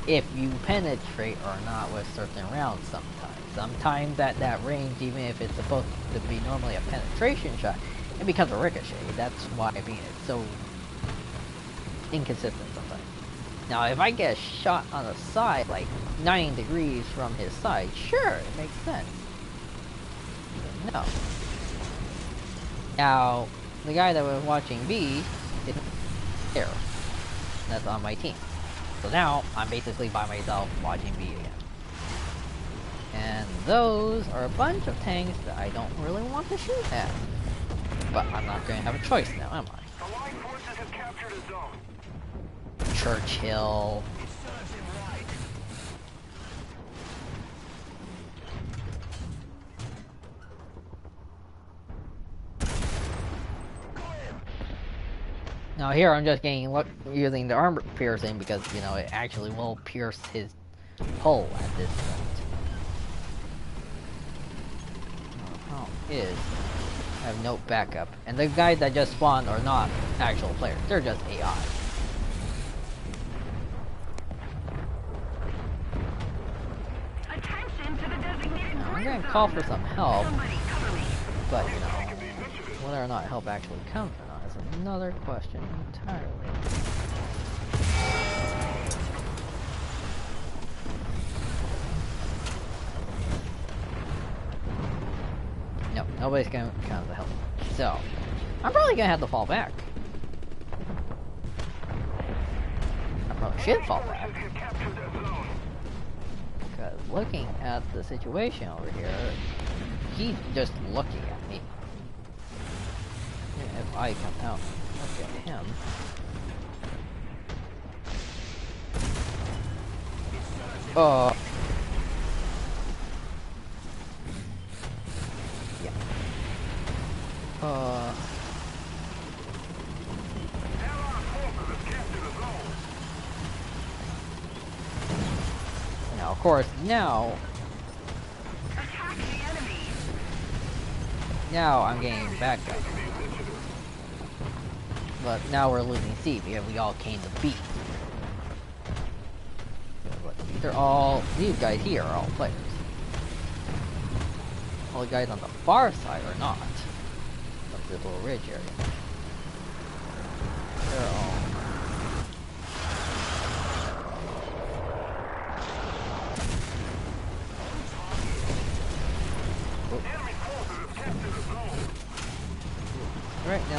if you penetrate or not with certain rounds sometimes. Sometimes at that range, even if it's supposed to be normally a penetration shot, it becomes a ricochet. That's why I mean it's so inconsistent sometimes. Now, if I get a shot on the side, like 9 degrees from his side, sure, it makes sense. But no. Now, the guy that was watching B is there. That's on my team. So now, I'm basically by myself watching B again. And those are a bunch of tanks that I don't really want to shoot at. But I'm not going to have a choice now, am I? Allied forces have captured a zone. Churchill. It serves him right. Now here I'm just getting using the armor piercing because, you know, it actually will pierce his hull at this point. Oh, is I have no backup. And the guys that just spawned are not actual players, they're just AI. Attention to the designated Now, I'm grid gonna zone. call for some help, Somebody cover me. but you know, whether or not help actually comes or not is another question entirely. Nope, nobody's gonna come to help. So, I'm probably gonna have to fall back. I probably should fall back. Have captured a zone. Because looking at the situation over here, he's just looking at me. And if I come out and look at him... Oh... Yeah. Allied forces have captured a zone. Now, of course, now Attack the enemy. I'm getting back up. But now we're losing C because we all came to B. These guys here are all players. All the guys on the far side are not. Of this little ridge area. They're all...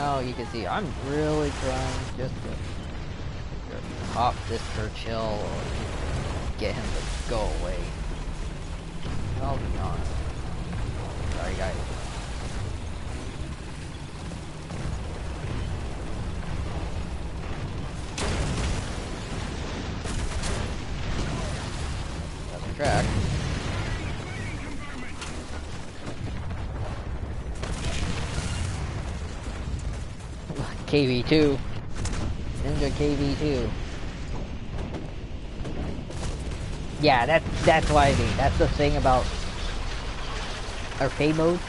now you can see I'm really trying just to pop this Churchill or get him to go away. I'll be honest. Sorry guys. Doesn't track. KV2. Ninja KV2. Yeah, that's what I mean. That's the thing about arcade mode.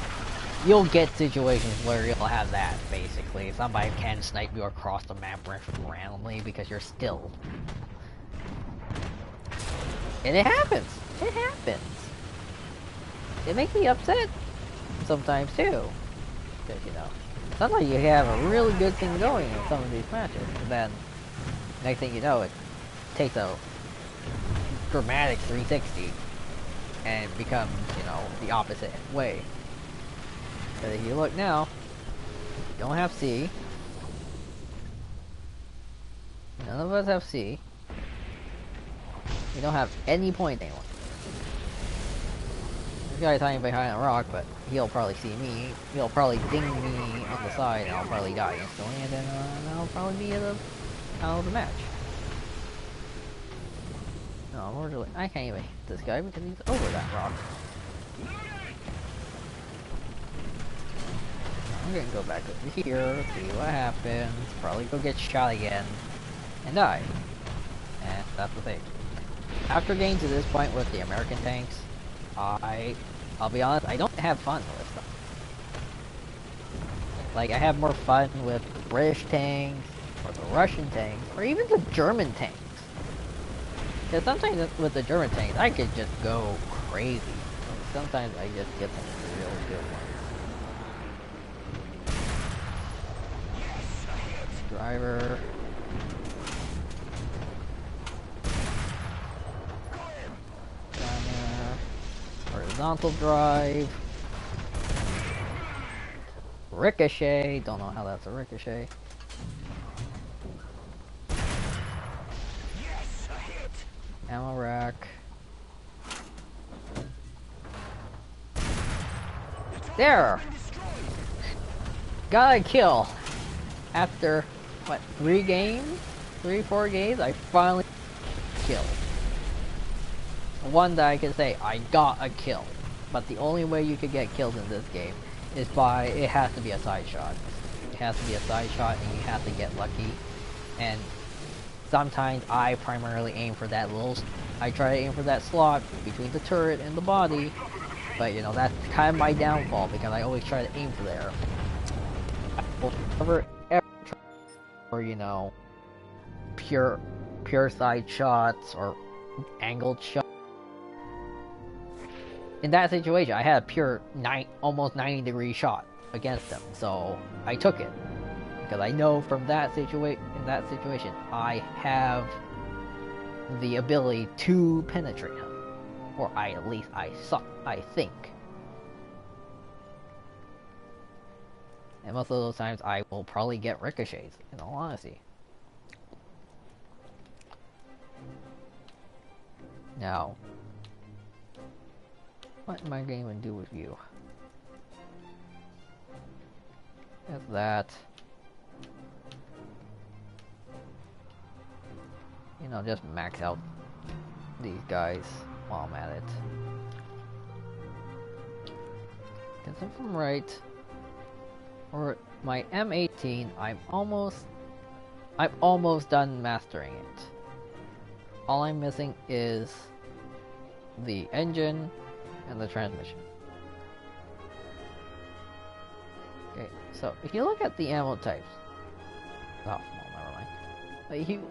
You'll get situations where you'll have that, basically. Somebody can snipe you across the map randomly because you're still. And it happens. It happens. It makes me upset sometimes too. Because, you know, sometimes you have a really good thing going in some of these matches, and then next thing you know, it takes a dramatic 360 and becomes, you know, the opposite way. But if you look now, you don't have C. None of us have C. We don't have any point anyone. This guy's hiding behind a rock, but he'll probably see me. He'll probably ding me on the side, and I'll probably die instantly, and then I'll probably be out of the match. No, unfortunately, I can't even hit this guy because he's over that rock. I'm gonna go back over here, see what happens, probably go get shot again, and die. And that's the thing. After getting to this point with the American tanks, I'll be honest, I don't have fun with them. Like, I have more fun with British tanks, or the Russian tanks, or even the German tanks. Because sometimes with the German tanks, I could just go crazy. Sometimes I just get some real good ones. Driver. Horizontal drive. Ricochet. Don't know how that's a ricochet. Yes, a hit. Ammo rack. There! Got a kill! After, what, 3 games? 3-4 games? I finally killed. One that I can say, I got a kill. But the only way you could get killed in this game is by, it has to be a side shot. It has to be a side shot and you have to get lucky. And sometimes I primarily aim for that I try to aim for that slot between the turret and the body. But you know, that's kind of my downfall because I always try to aim for there. I will never ever try for, you know, pure side shots or angled shots. In that situation, I had a pure almost 90-degree shot against them, so I took it because I know from that situation, I have the ability to penetrate him, or at least I think. And most of those times, I will probably get ricochets. In all honesty. Now, what am I going to even do with you? That's that. You know, just max out these guys while I'm at it. Get them from right. Or my M18, I'm almost done mastering it. All I'm missing is the engine and the transmission. Okay, so if you look at the ammo types, oh, well, never mind.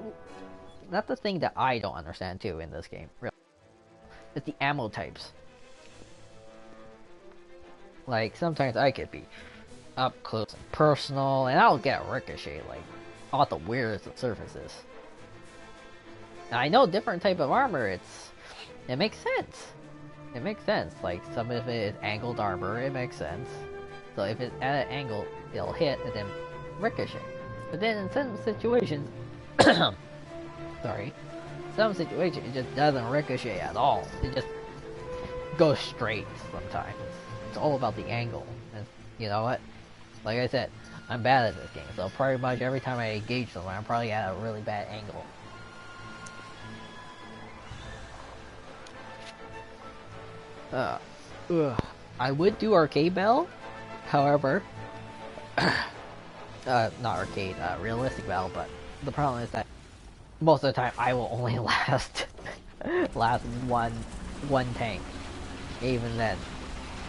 That's the thing that I don't understand too in this game. Really, it's the ammo types. Like sometimes I could be up close and personal, and I'll get a ricochet like off the weirdest of surfaces. Now I know different type of armor. It makes sense. It makes sense. Like some of it is angled armor. It makes sense. So if it's at an angle, it'll hit and then ricochet. But then in some situations, sorry, some situations it just doesn't ricochet at all. It just goes straight sometimes. It's all about the angle. And you know what? Like I said, I'm bad at this game, so pretty much every time I engage someone, I'm probably at a really bad angle. I would do arcade battle, however, not arcade, realistic battle, but the problem is that most of the time I will only last one tank. Even then,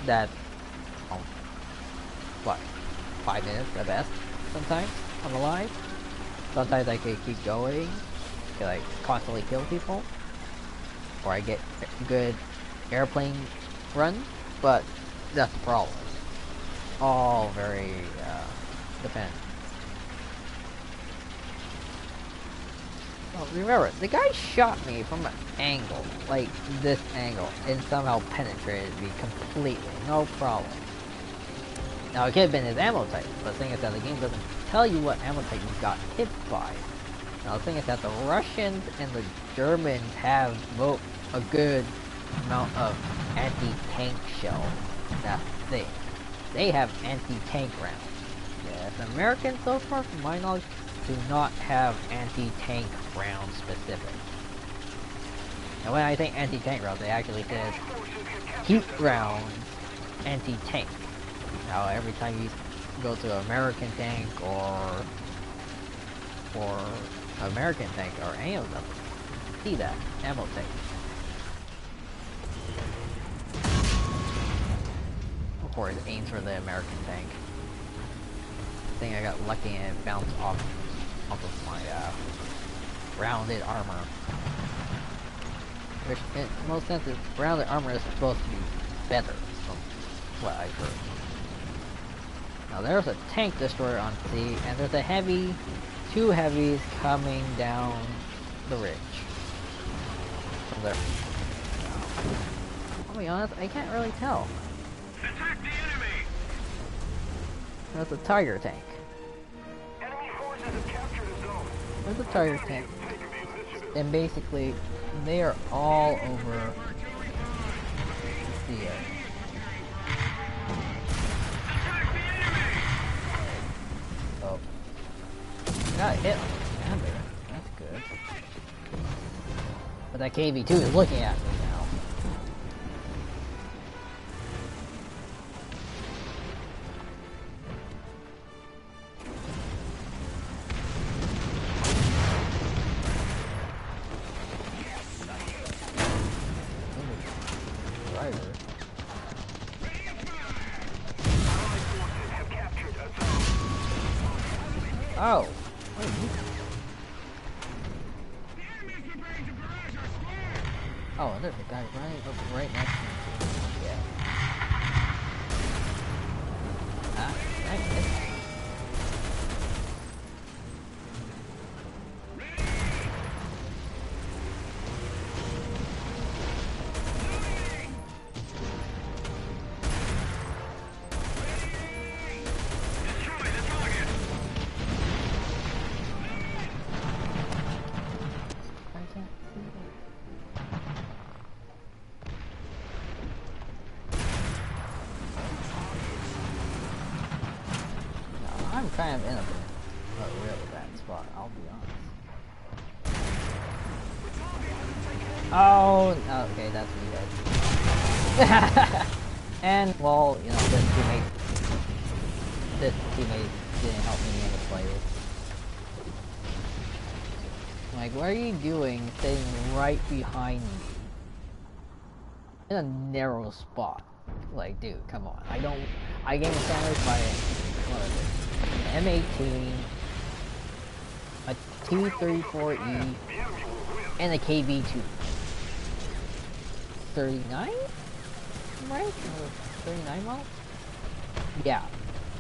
that what, 5 minutes at best sometimes on the line. Sometimes I can keep going, can like constantly kill people, or I get good airplane run, but that's the problem. All very depends. Well, remember, the guy shot me from an angle, like this angle, and somehow penetrated me completely, no problem. Now, it could have been his ammo type, but the thing is that the game doesn't tell you what ammo type you got hit by. Now, the thing is that the Russians and the Germans have both a good amount of anti-tank shell. That's the thing. They have anti-tank rounds. Yes, Americans, so far from my knowledge, do not have anti-tank rounds specific. And when I think anti-tank rounds, they actually says heat rounds anti-tank. Now, every time you go to an American tank or American tank or any of them, see that ammo tank. Of course, it aims for the American tank. I think I got lucky and it bounced off of my rounded armor. Which, in most senses, rounded armor is supposed to be better, from what I've heard. Now there's a tank destroyer on C, and there's a heavy, 2 heavies coming down the ridge. From there. I'll be honest, I can't really tell. Attack the enemy! That's a Tiger tank. Enemy forces have captured a zone. There's a Tiger tank. And basically, they are all over the oh. Got hit on the commander. That's good. But that KV-2 is looking at me now. Oh! Oh, and there's a guy right next to me. Yeah. I missed. I'm kind of in a really bad spot, I'll be honest. Oh, okay, that's me guys. And, well, you know, this teammate didn't help me in the slightest. Like, what are you doing sitting right behind me? In a narrow spot. Like, dude, come on. I get sandwiched by what is it? An M18, a T-34E, and a KV-2. 39? Right? 39 miles? Yeah.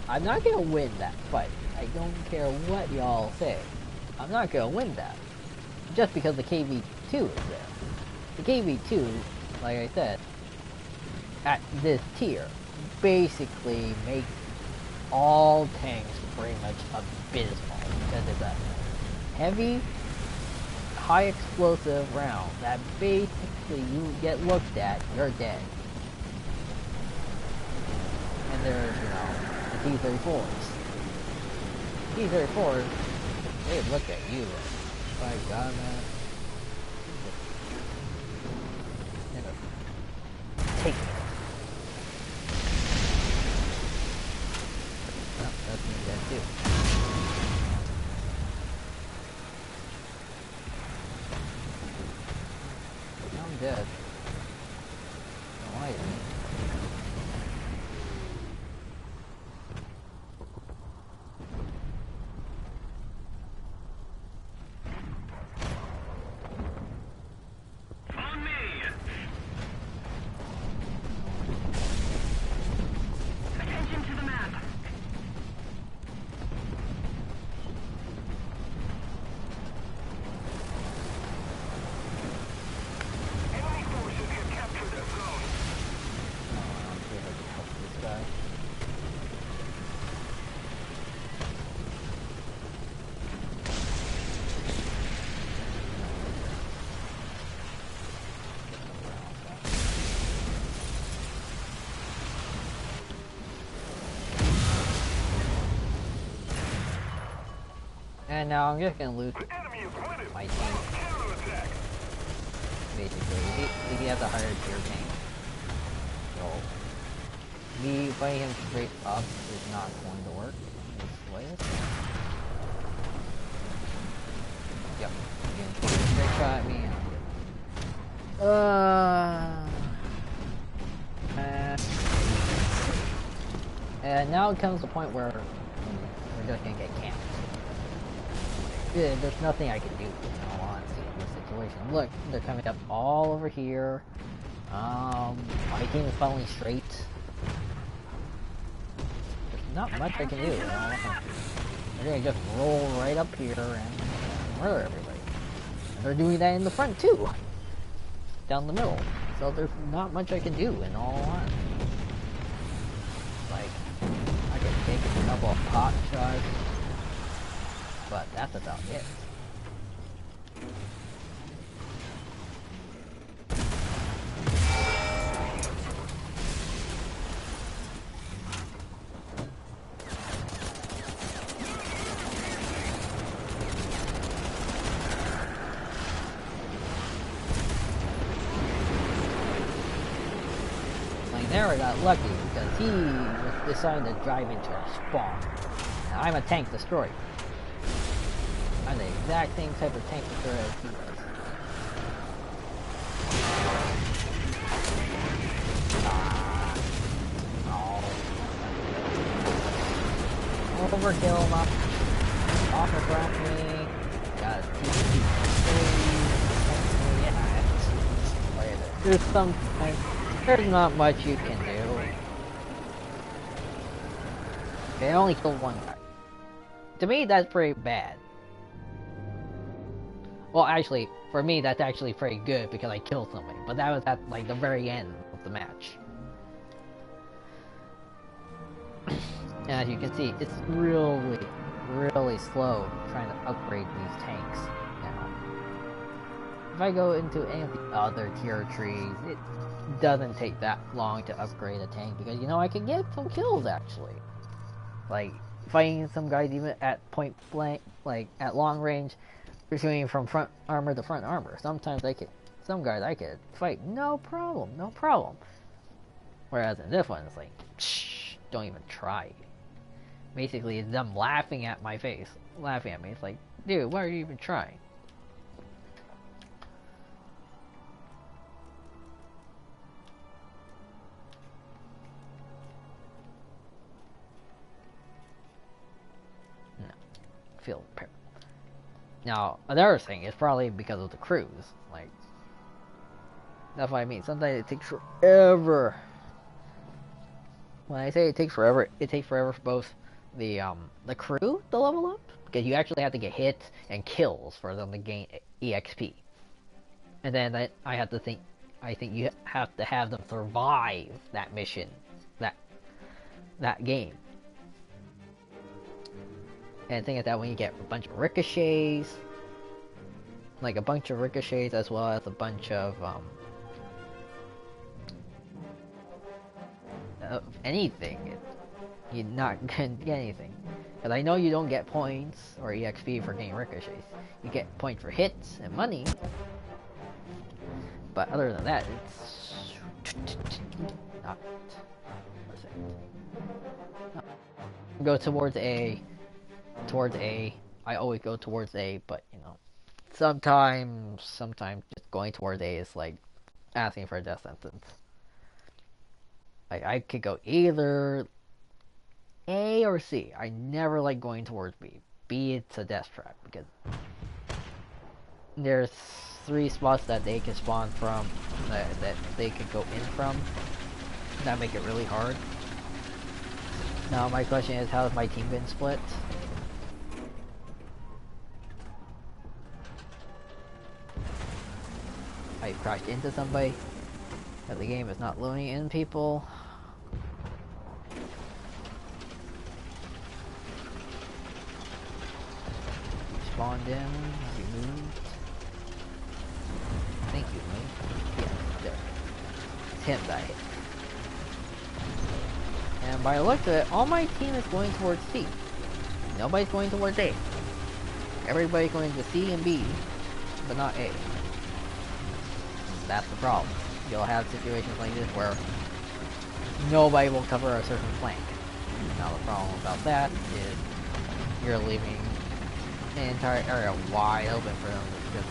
I'm not gonna win that fight. I don't care what y'all say. I'm not gonna win that. Just because the KV-2 is there. The KV-2, like I said, at this tier, basically makes all tanks are pretty much abysmal because it's a heavy, high explosive round that basically you get looked at, you're dead. And there's, the T-34s. T-34s, they look at you like, my god, man. Take it. Oh, that's me dead too. I'm dead. Why is it? On me! Attention to the map. Enemy forces have captured that zone. I'll see if I can help this guy. And now I'm just gonna loot The enemy is winning. my team, Counterattack. basically. If he has a higher tier tank. So, me fighting him straight up is not going to work. This way. Yep. He's gonna take a straight shot at me. And now it comes the point where we're just gonna get camped. Yeah, there's nothing I can do, in all honesty, in this situation. Look, they're coming up all over here. My team is following straight. There's not much I can do. They're gonna just roll right up here and murder everybody. And they're doing that in the front too, down the middle. So there's not much I can do, in all honesty. Like, I can take a couple of pot shots. But that's about it. Like there I got lucky because he decided to drive into our spawn. Now I'm a tank destroyer. I'm the exact same type of tank destroyer as he was. Overkill him up. Off in front of me. Got a TNT. Yeah. There's sometimes there's not much you can do. They only killed one guy. To me, that's pretty bad. Well, actually, for me, that's actually pretty good because I killed somebody. But that was at, like, the very end of the match. And as you can see, it's really, really slow trying to upgrade these tanks now. If I go into any of the other tier trees, it doesn't take that long to upgrade a tank because, I can get some kills, actually. Like, fighting some guys even at point blank, like, at long range, pursuing from front armor to front armor. Sometimes some guys I could fight, no problem. Whereas in this one, it's like, shh, don't even try. Basically, it's them laughing at my face, laughing at me. It's like, dude, why are you even trying? No, feel terrible. Now, another thing is probably because of the crews. Like, that's what I mean. Sometimes it takes forever. When I say it takes forever for both the crew to level up, because you actually have to get hits and kills for them to gain EXP. And then I think you have to have them survive that mission, that game. And the thing is that when you get a bunch of ricochets, like a bunch of ricochets as well as a bunch of anything, you're not gonna get anything. Because I know you don't get points or EXP for getting ricochets. You get points for hits and money. But other than that, it's not perfect. No. Go towards A. I always go towards A, but you know, sometimes just going towards A is like asking for a death sentence. Like I could go either A or C. I never like going towards B. B, it's a death trap because there's 3 spots that they can spawn from, that they could go in from. That make it really hard. Now my question is, how has my team been split? I crashed into somebody. That the game is not loading in people. Spawned in, removed. Thank you, mate. Yeah, there. It's him that I hit. And by the look of it, all my team is going towards C. Nobody's going towards A. Everybody's going to C and B, but not A. That's the problem. You'll have situations like this where nobody will cover a certain flank. Now the problem about that is you're leaving the entire area wide open for them to just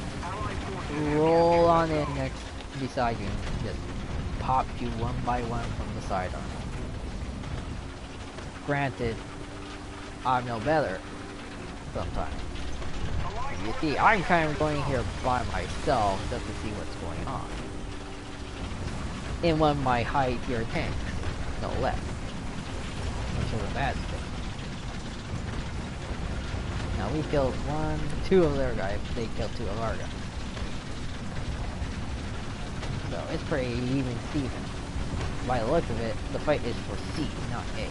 roll on in next beside you and just pop you one by one from the sidearm. Granted, I'm no better sometimes. You see, I'm kind of going here by myself just to see what's going on. In one of my high tier tanks, no less. Which is a bad thing. Now we killed 2 of their guys, they killed 2 of our guys. So it's pretty even Steven. By the look of it, the fight is for C, not A.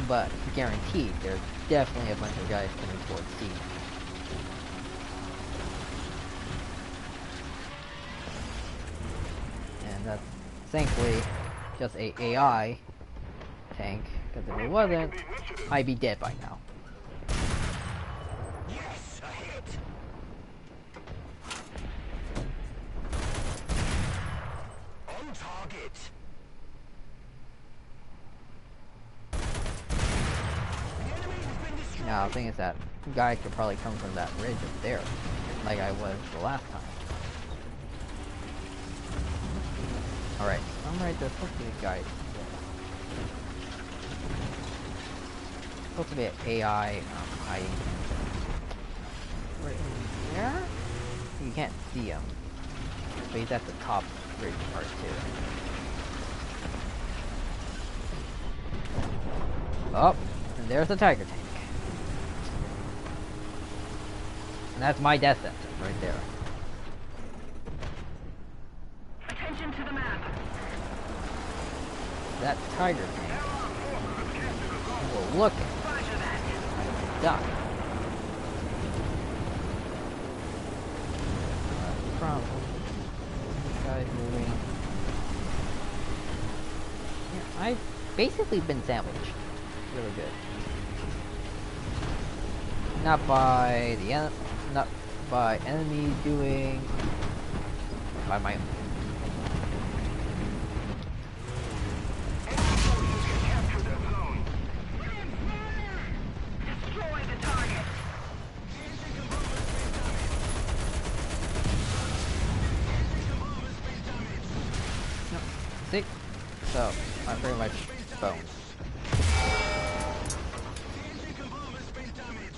But guaranteed, there's definitely a bunch of guys coming towards C. And that's thankfully just a AI tank, because if it wasn't, I'd be dead by now. Yes, a hit. On target. Now the thing is that guy could probably come from that ridge up there, like I was the last time. Alright, I'm right there. Supposed to be a guy. Supposed to be an AI hiding. Right in there? You can't see him. But he's at the top ridge part too. Oh, and there's the tiger tank. And that's my death sentence right there. Attention to the map. That tiger tank will look at die. That's the problem. This guy's moving. Yeah, I've basically been sandwiched. Really good. Not by the not by enemy doing, by my own. Destroy the target. No. See? So, I'm pretty much boned.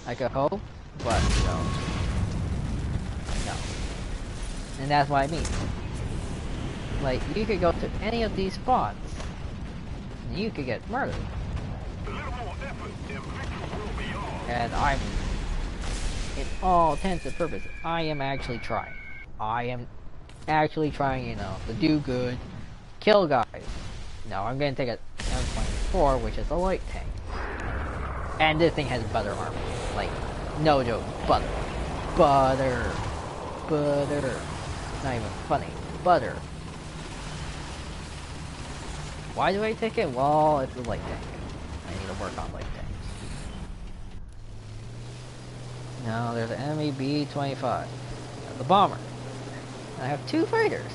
I could hope, but no. No. And that's what I mean. Like, you could go to any of these spots, and you could get murdered. And I'm, in all intents and purposes, I am actually trying. I am actually trying, you know, to do good, kill guys. Now I'm gonna take a M24, which is a light tank. And this thing has butter armor. Like, no joke, butter. Butter. Butter. Not even funny. Butter. Why do I take it? Well, it's a light tank. I need to work on light tanks. Now there's an enemy B-25. The bomber. And I have 2 fighters.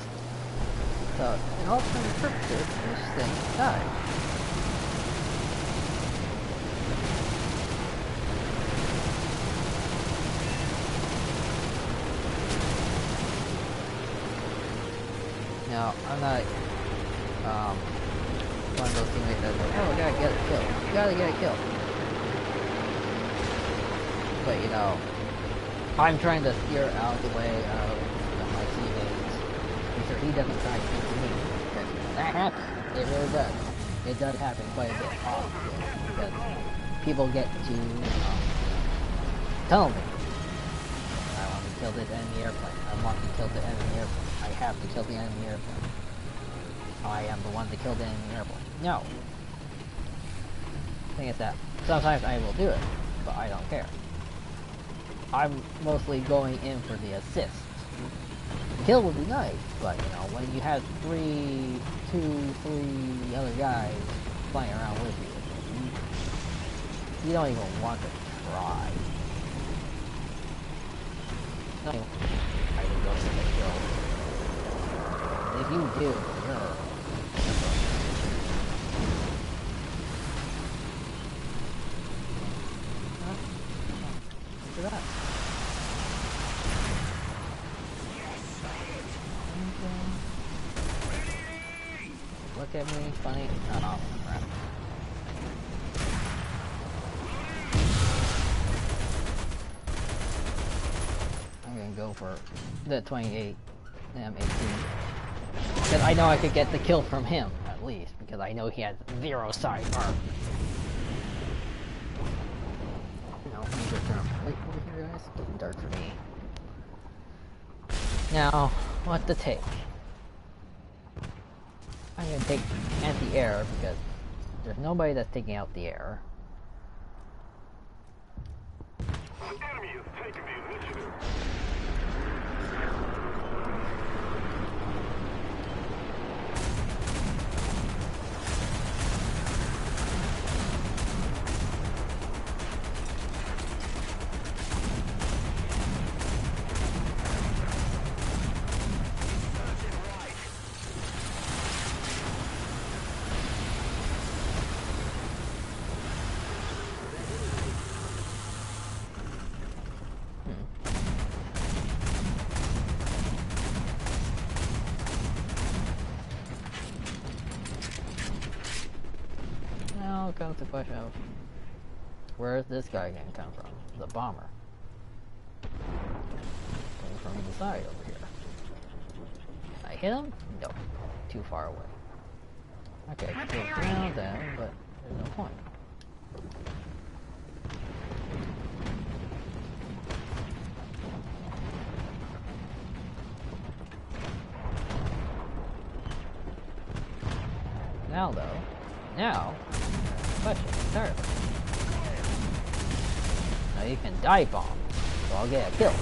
So, in all intents and purposes, this thing died. Now, I'm not, one of those teammates that goes, oh, we gotta get it killed. You gotta get it killed. But, you know, I'm trying to steer out of the way of my teammates. Make sure he doesn't try to shoot me. Because that happens. It really does. It does happen quite a bit often. Because people get to, tell me. I want to kill this enemy airplane. I want to kill the enemy airplane. I have to kill the enemy airplane. I am the one to kill the enemy airplane. No. The thing is that sometimes I will do it, but I don't care. I'm mostly going in for the assist. The kill would be nice, but you know, when you have 2, 3 other guys flying around with you, you don't even want to try. You don't even try to go for the kill. If you do, you're... Look at that. Look at me, funny. Oh, crap. I'm gonna go for the 28 M18. Because I know I could get the kill from him, at least. Because I know he has 0 side arm. No, major turn. Wait, over here, guys. It's getting dark for me. Now, what to take? I'm gonna take anti-air because there's nobody that's taking out the air. Enemy is taking the initiative. Now comes the question of where is this guy gonna come from? The bomber. Coming from the side over here. I hit him? No. Too far away. Okay, I could go down then, but there's no point. Now though, question entirely. Now you can dive bomb, so I'll get a kill.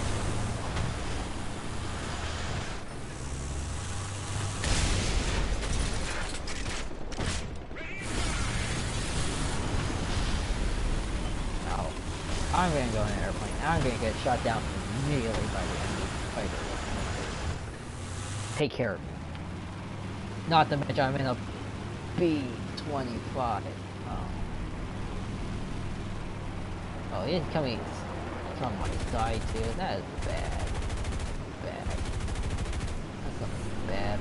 Now, I'm gonna go in an airplane. I'm gonna get shot down immediately by the enemy fighter. Take care of me. Not to mention I'm in a B-25. Oh, he's coming from my side too. That is bad. Bad. That's something bad.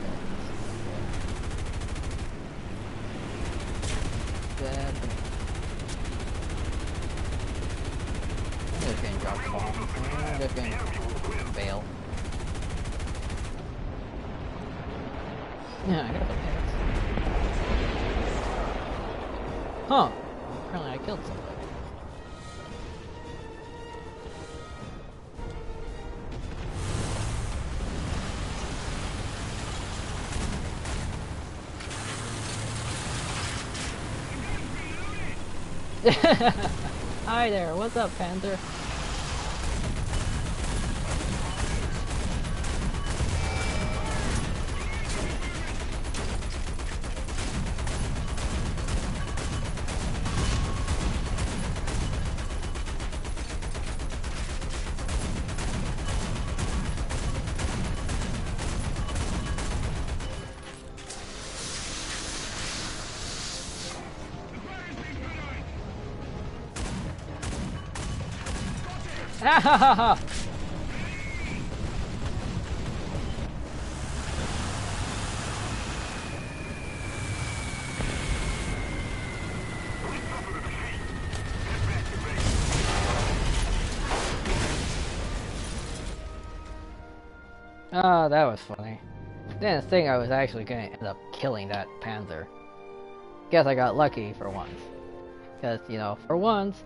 Bad. I'm just gonna drop bombs. I'm just gonna bail. Yeah, I got the hits. Huh. Apparently I killed somebody. Hi there, what's up, Panther? Oh, that was funny. Didn't think I was actually gonna end up killing that Panther. Guess I got lucky for once. Because, you know, for once,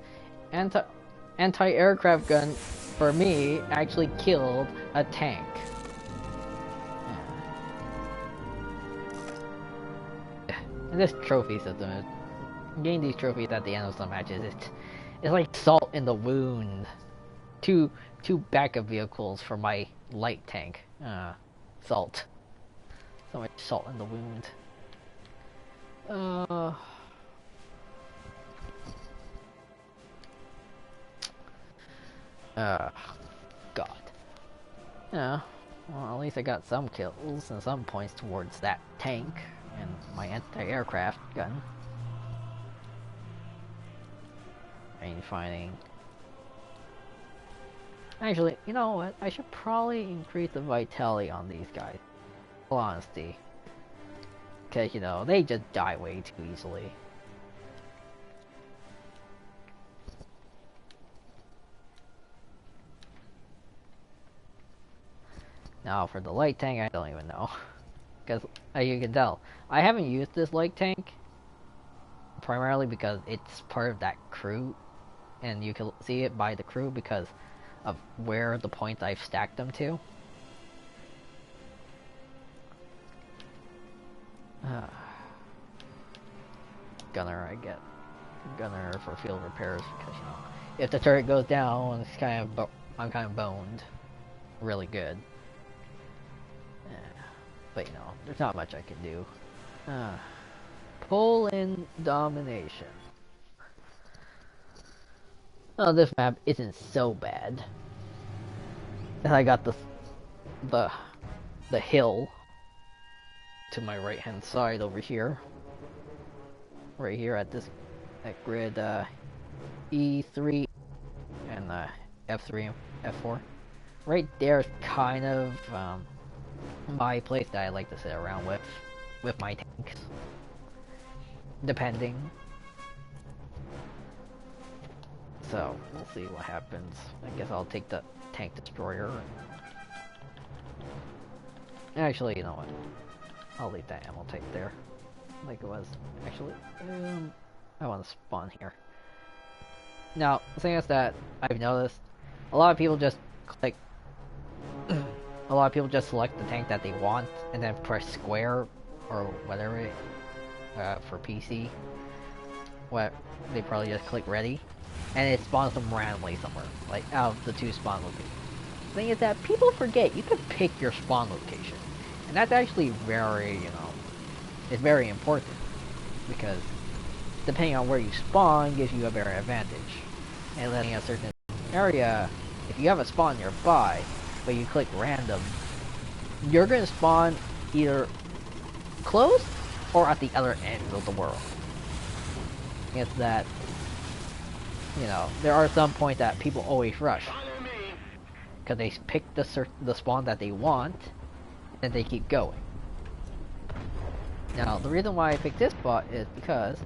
anti-aircraft gun, for me, actually killed a tank. And this trophy system is... Getting these trophies at the end of some matches, it's like salt in the wound. Two backup vehicles for my light tank. Salt. So much salt in the wound. God. Yeah, well, at least I got some kills and some points towards that tank and my anti-aircraft gun. And finding... Actually, you know what? I should probably increase the vitality on these guys. Full honesty. Because, you know, they just die way too easily. Now, for the light tank, I don't even know. Because, as you can tell, I haven't used this light tank. Primarily because it's part of that crew. And you can see it by the crew because of where the points I've stacked them to. Gunner, I get. Gunner for field repairs because, you know, if the turret goes down, it's I'm kind of boned. Really good. But, you know, there's not much I can do. Pull in domination. Oh, this map isn't so bad. And I got the hill to my right hand side over here. Right here at grid E3 and F3 and F4. Right there is kind of my place that I like to sit around with my tanks. Depending. So, we'll see what happens. I guess I'll take the tank destroyer. Actually, you know what? I'll leave that ammo tank there. Like it was. Actually, I want to spawn here. Now, the thing is that I've noticed, a lot of people just click... a lot of people just select the tank that they want, and then press square, or whatever, for PC. What, they probably just click ready. And it spawns them randomly somewhere, like out of the two spawn locations. The thing is that people forget you can pick your spawn location, and that's actually very, you know, it's very important because depending on where you spawn gives you a better advantage. And letting a certain area, if you have a spawn nearby, but you click random, you're gonna spawn either close or at the other end of the world. It's that. You know, there are some points that people always rush because they pick the spawn that they want, and they keep going. Now, the reason why I picked this spot is because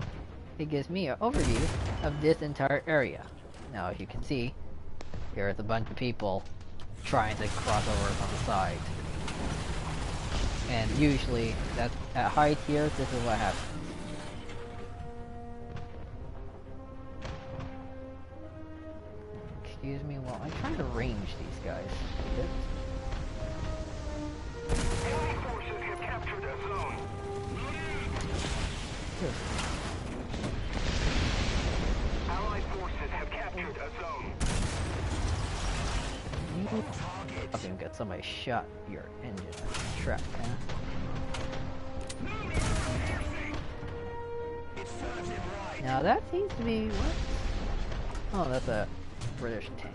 it gives me an overview of this entire area. Now, as you can see, here's a bunch of people trying to cross over on the side, and usually, that's at high tiers. This is what happens. Excuse me while I'm trying to range these guys. Enemy forces have captured a zone. Allied forces have captured somebody shot your engine track, huh? Now that seems to be what? Oh, that's a British tank.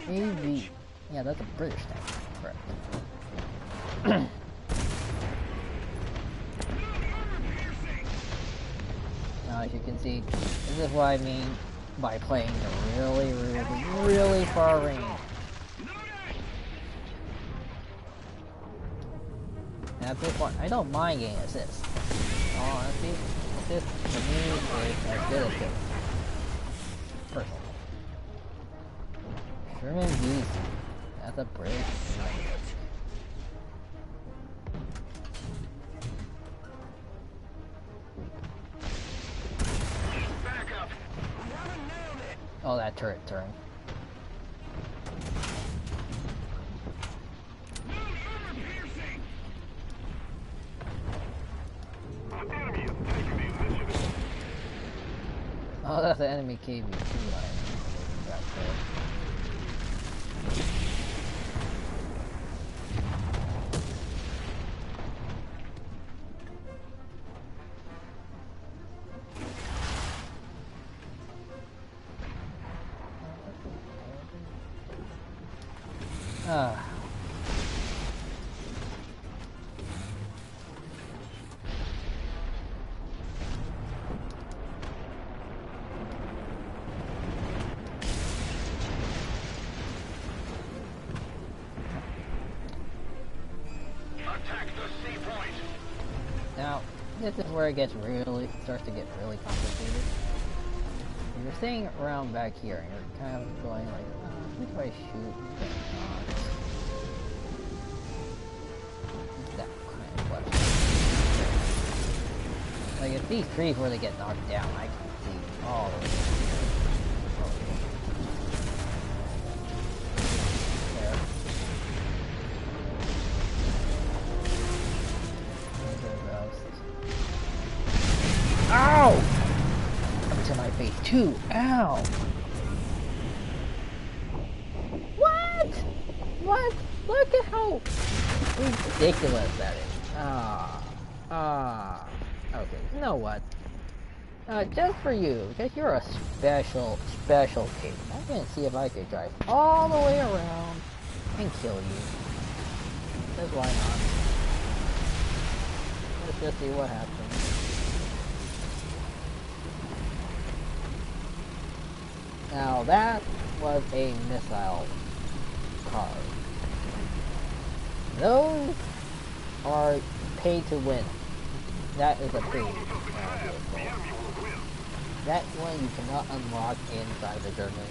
AV. Yeah, that's a British tank. Correct. Now, as you can see, this is what I mean by playing the really far range. And at this point, I don't mind getting assists. Honestly, assists for me is as good as kills. Personally. Sherman V. That's a British tank. Oh, that turret turn. Oh, that's the enemy KV2 line. That's it. Ah. Now, this is where it gets starts to get really complicated. You're staying around back here, and you're kind of going like, who do I shoot? That kind of question. Like, if these trees were to get knocked down, I can see all the way. There. Ow! Up to my face too. Ow! What? What? Look at how ridiculous that is. Okay, you know what? Just for you, because you're a special case, I'm gonna see if I could drive all the way around and kill you. Because why not? Let's just see what happens. Now that was a missile car. Those are pay to win. That is a paid vehicle. That one you cannot unlock inside the German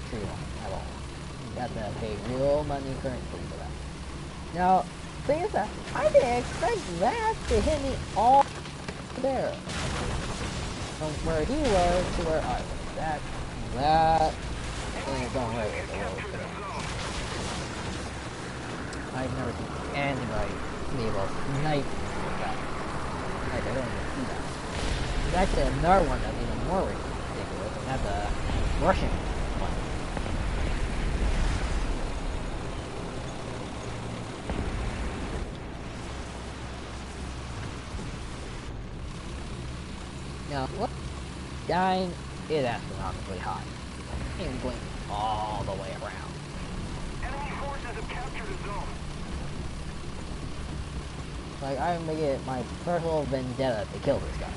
tree line at all. You have to pay real money currency for that. Now, thing is that I didn't expect that to hit me all there. From where he was to where I was. That in its own way is a little bit. I've never seen anybody be able to snipe like that. Like, I don't even see that. There's actually another one that's even more ridiculous, and that's a Russian one. Now, what? Dying is astronomically high. And going all the way around. Enemy forces have captured a zone. Like, I'm making it my personal vendetta to kill this guy.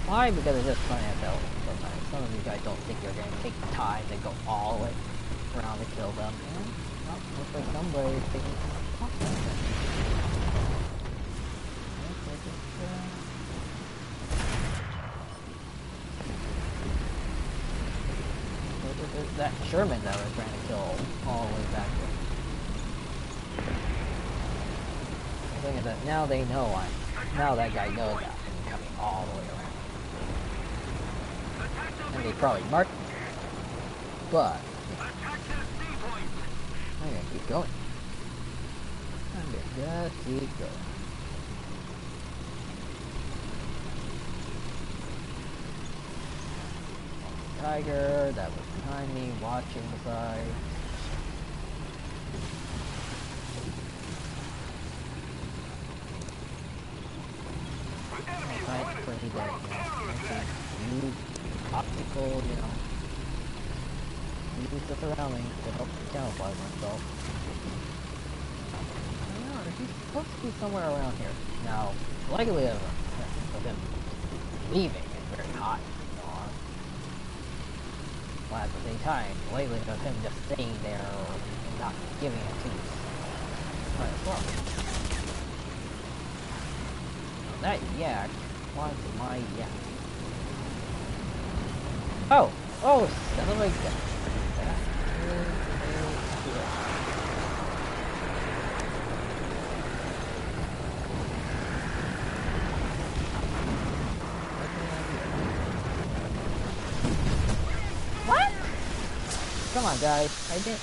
Why? Because it's just fun as hell sometimes. Some of you guys don't think you're going to take the time to go all the way around to kill them. And, well, looks like somebody's taking some that Sherman that was trying to kill all the way back there. The thing is that now they know now that guy knows that I'm coming all the way around. And they probably marked me. But I'm gonna keep going. I'm gonna just keep going. tiger that was behind me watching the side. I'm trying to pretty dead, use optical, use the surroundings to help camouflage myself. I don't know, he's supposed to be somewhere around here. Now, likely of him leaving is very high. But at the same time, likely of him just staying there and not giving it to us. Might as well. That yak wants my yak. Oh! Oh, son of a gun. That is what? Come on, guys. You didn't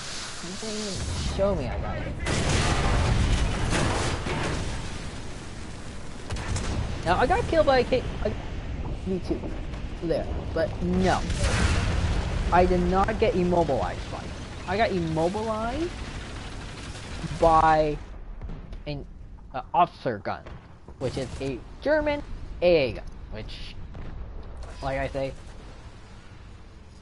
even show me I got it. Now, I got killed by a cake. Me too. There. But no. I did not get immobilized by it. I got immobilized by an officer gun, which is a German AA gun, which, like I say,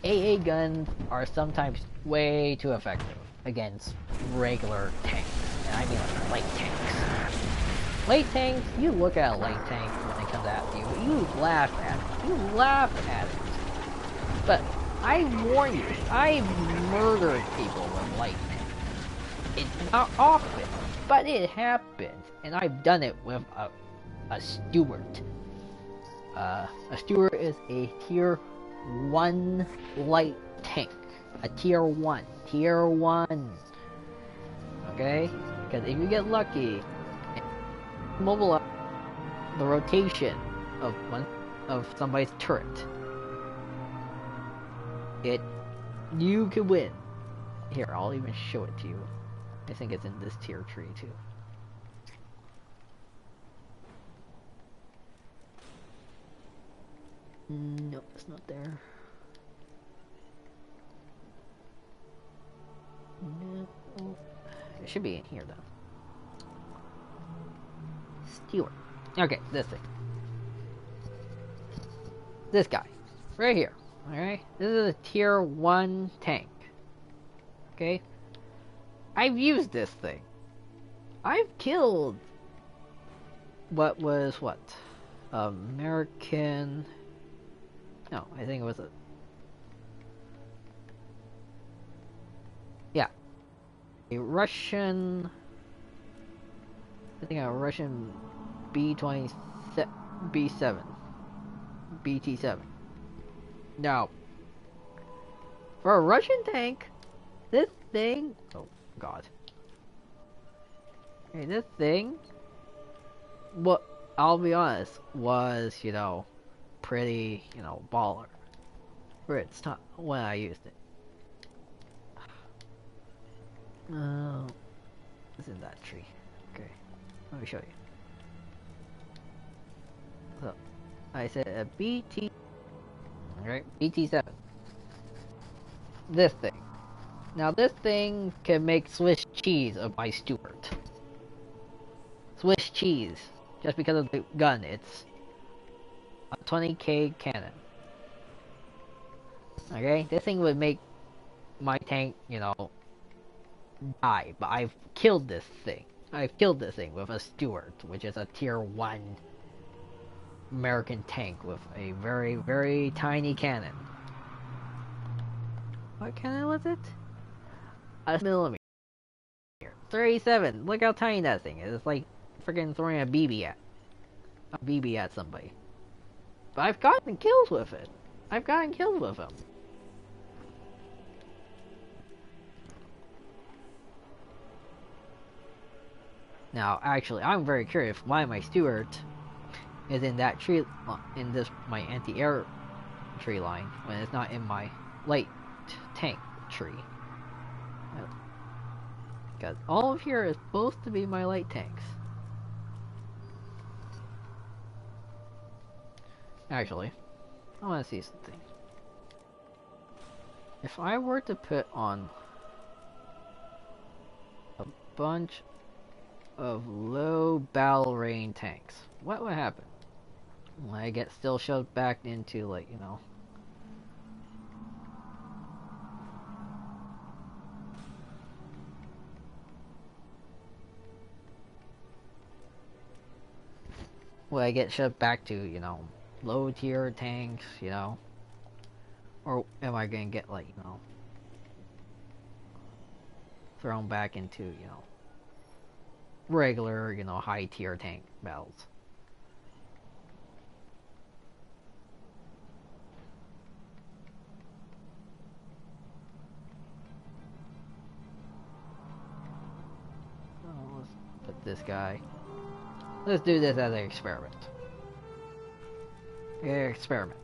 AA guns are sometimes way too effective against regular tanks. And I mean like light tanks. Light tanks, you look at a light tank when it comes at you, you laugh at it. You laugh at it. But I warn you, I've murdered people with light tanks. It's not often, but it happens. And I've done it with a Stuart. A Stuart is a tier 1 light tank. A tier 1. Tier 1. Okay? Because if you get lucky, mobilize the rotation of somebody's turret, you can win. Here, I'll even show it to you. I think it's in this tier tree too. Nope, it's not there. No, it should be in here though. Stewart. Okay, this thing. This guy. Right here. Alright? This is a tier 1 tank. Okay? I've used this thing. I've killed what? American... No, I think it was a... Yeah. A Russian... I think a Russian B-7. BT-7. Now, for a Russian tank, this thing... Oh, God. Okay, this thing... Well, I'll be honest, was, pretty, baller. For its time, when I used it. Oh, it's in that tree. Okay, let me show you. So, I said a BT, alright, BT-7. This thing. Now this thing can make Swiss cheese of my Stuart. Swiss cheese. Just because of the gun, it's a 20k cannon. Okay, this thing would make my tank, die, but I've killed this thing. I've killed this thing with a Stuart, which is a tier 1 American tank with a very, very tiny cannon. What cannon was it? A millimeter. 37. Look how tiny that thing is. It's like freaking throwing a BB at somebody. But I've gotten kills with it. I've gotten kills with him. Now, actually, I'm very curious why my Stuart is in that tree, in this my anti-air tree line, when it's not in my light tank tree. Because all of here is supposed to be my light tanks. Actually, I want to see something. If I were to put on a bunch of low battle range tanks, what would happen? Will I get still shoved back into, like, you know... Will I get shoved back to, you know, low tier tanks, you know? Or am I gonna get, like, you know, thrown back into, you know, regular, you know, high tier tank battles? Oh, let's put this guy. Let's do this as an experiment. Experiment.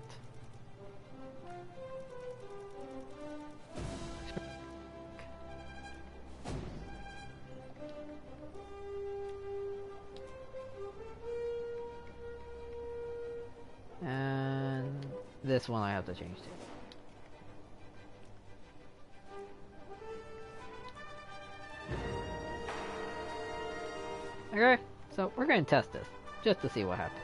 And this one I have to change to. Okay, so we're gonna test this just to see what happens.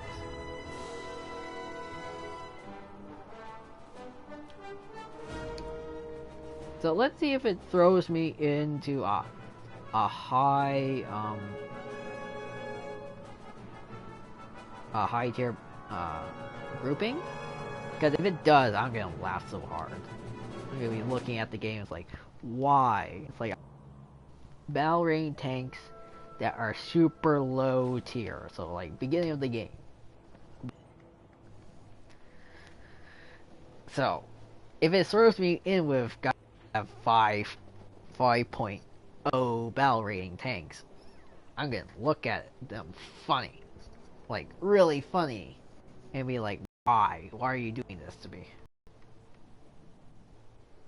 So let's see if it throws me into a high tier grouping. Because if it does, I'm gonna laugh so hard. I'm gonna be looking at the game. It's like, why? It's like battle range tanks that are super low tier. So like beginning of the game. So if it throws me in with guys that have 5.0 battle rating tanks, I'm gonna look at them funny, like really funny, and be like, why? Why are you doing this to me?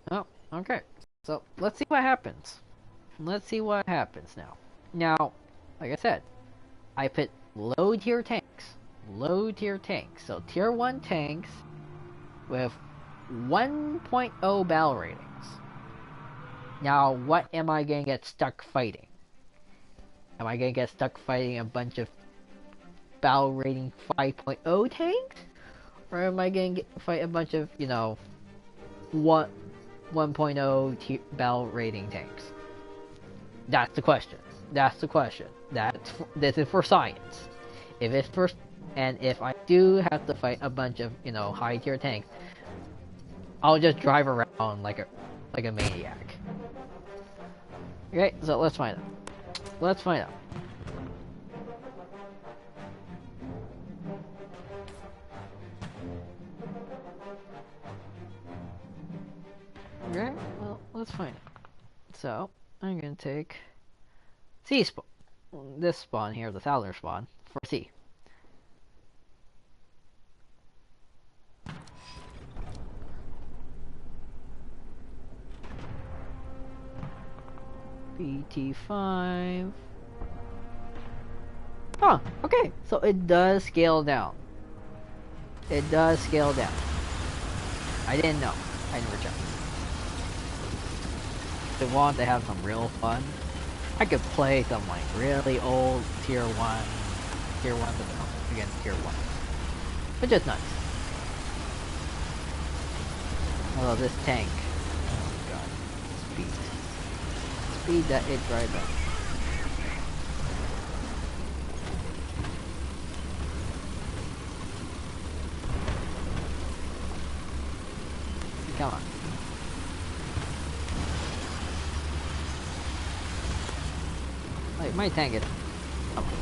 Oh, okay. So let's see what happens. Let's see what happens now. Now, like I said, I put low tier tanks. Low tier tanks. So tier 1 tanks with 1.0 battle ratings. Now, what am I gonna get stuck fighting? Am I gonna get stuck fighting a bunch of battle rating 5.0 tanks? Or am I gonna fight a bunch of, you know, 1.0 battle rating tanks? That's the question. That's the question. This is for science. If it's first, and if I do have to fight a bunch of, you know, high tier tanks, I'll just drive around like a maniac. Okay, so let's find out. Let's find out. Okay, well, let's find out. So, I'm gonna take C spawn. This spawn here, the Thounder spawn, for C. BT5. Huh, okay, so it does scale down. It does scale down. I didn't know. I never checked. If I want to have some real fun, I could play some like really old tier 1 against tier 1. Which is nice. Although this tank, oh god, speed that it drives up. Come on. Like my tank is. Come on.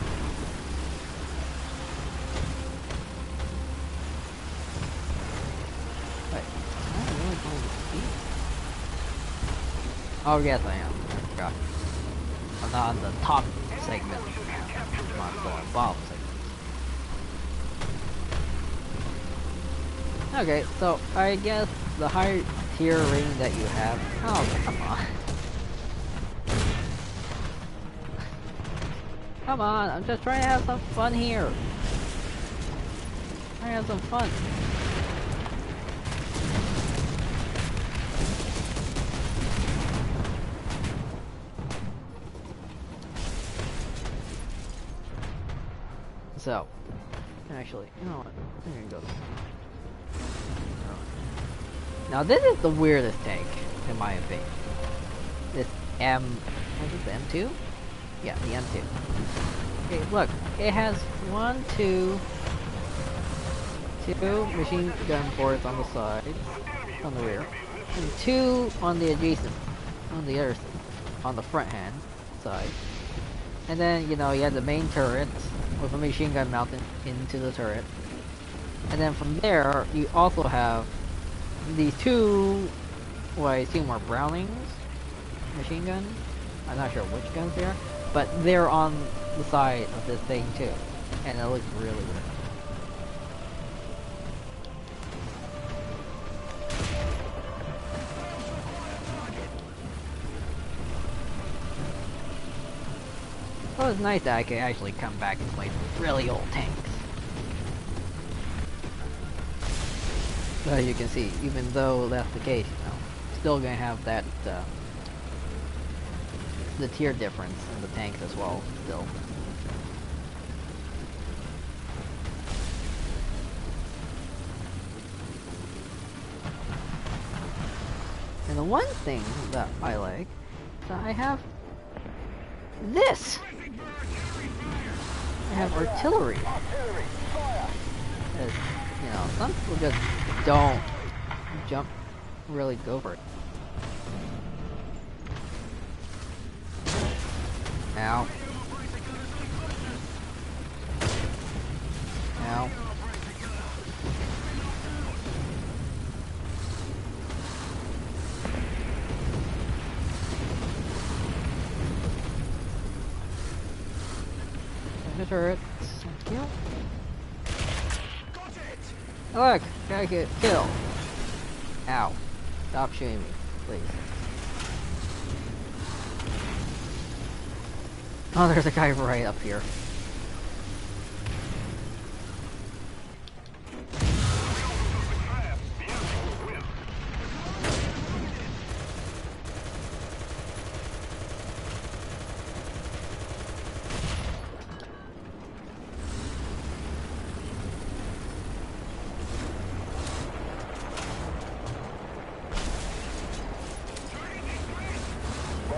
Wait, am I really going to speed? Oh yes, I am. I forgot. I'm not on the top segment. I'm on the bottom segment. Okay, so I guess the higher tier rating that you have. Oh, come on. Come on, I'm just trying to have some fun here. Trying to have some fun. So, actually, you know what? I'm gonna go. Now this is the weirdest tank, in my opinion. This what is it, the M2? Yeah, the M2. Okay, look, it has two machine gun ports on the side, on the rear, and two on the adjacent, on the other, on the front hand side. And then, you know, you have the main turret with a machine gun mounted into the turret. And then from there, you also have these two, what I assume are Brownings machine guns. I'm not sure which guns they are, but they're on the side of this thing too. And it looks really weird. Well, it's nice that I can actually come back and play really old tanks. As you can see, even though that's the case, you know, still gonna have that, the tier difference in the tanks as well, still. And the one thing that I like, is that I have this! I have artillery. As, you know, some people just don't really go for it. Ow. Ow. The turret. Thank you. Look! Gotta get killed. Ow. Stop shooting me, please. Oh, there's a guy right up here.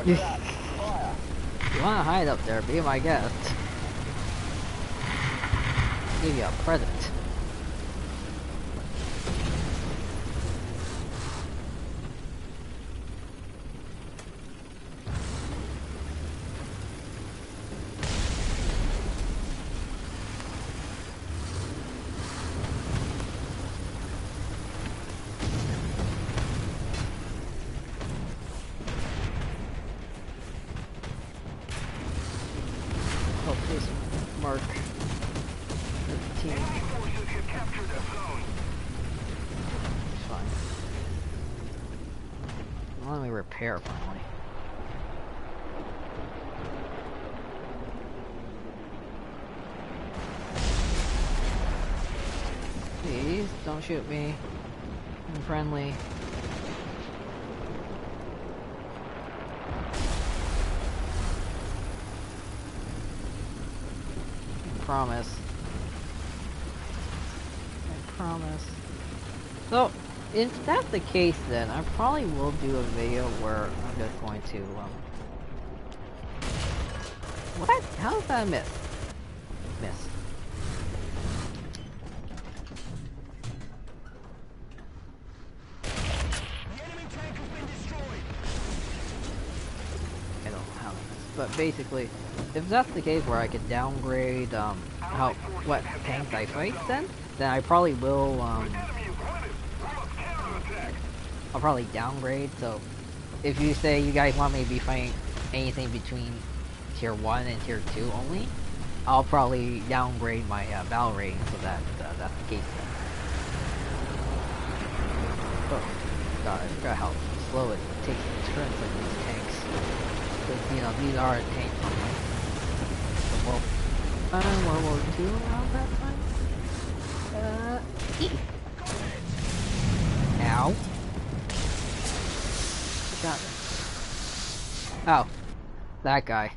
You wanna hide up there, be my guest. Give you a present. Oh, please, Mark 15. It's fine. Let me repair finally. Please, don't shoot me. I'm friendly. Promise. I promise. So, if that's the case, then I probably will do a video where I'm just going to, what? How did that miss? Miss. The enemy tank has been destroyed. I don't know how to miss. But basically, if that's the case where I could downgrade, what tanks I fight, then I probably will, I'll probably downgrade. So if you say you guys want me to be fighting anything between tier 1 and tier 2 only, I'll probably downgrade my battle rating so that that's the case then. Oh god, I forgot how slow it takes the turns on these tanks. Because, you know, these are tanks from World War II around that time? Ow. Got it. Oh, that guy.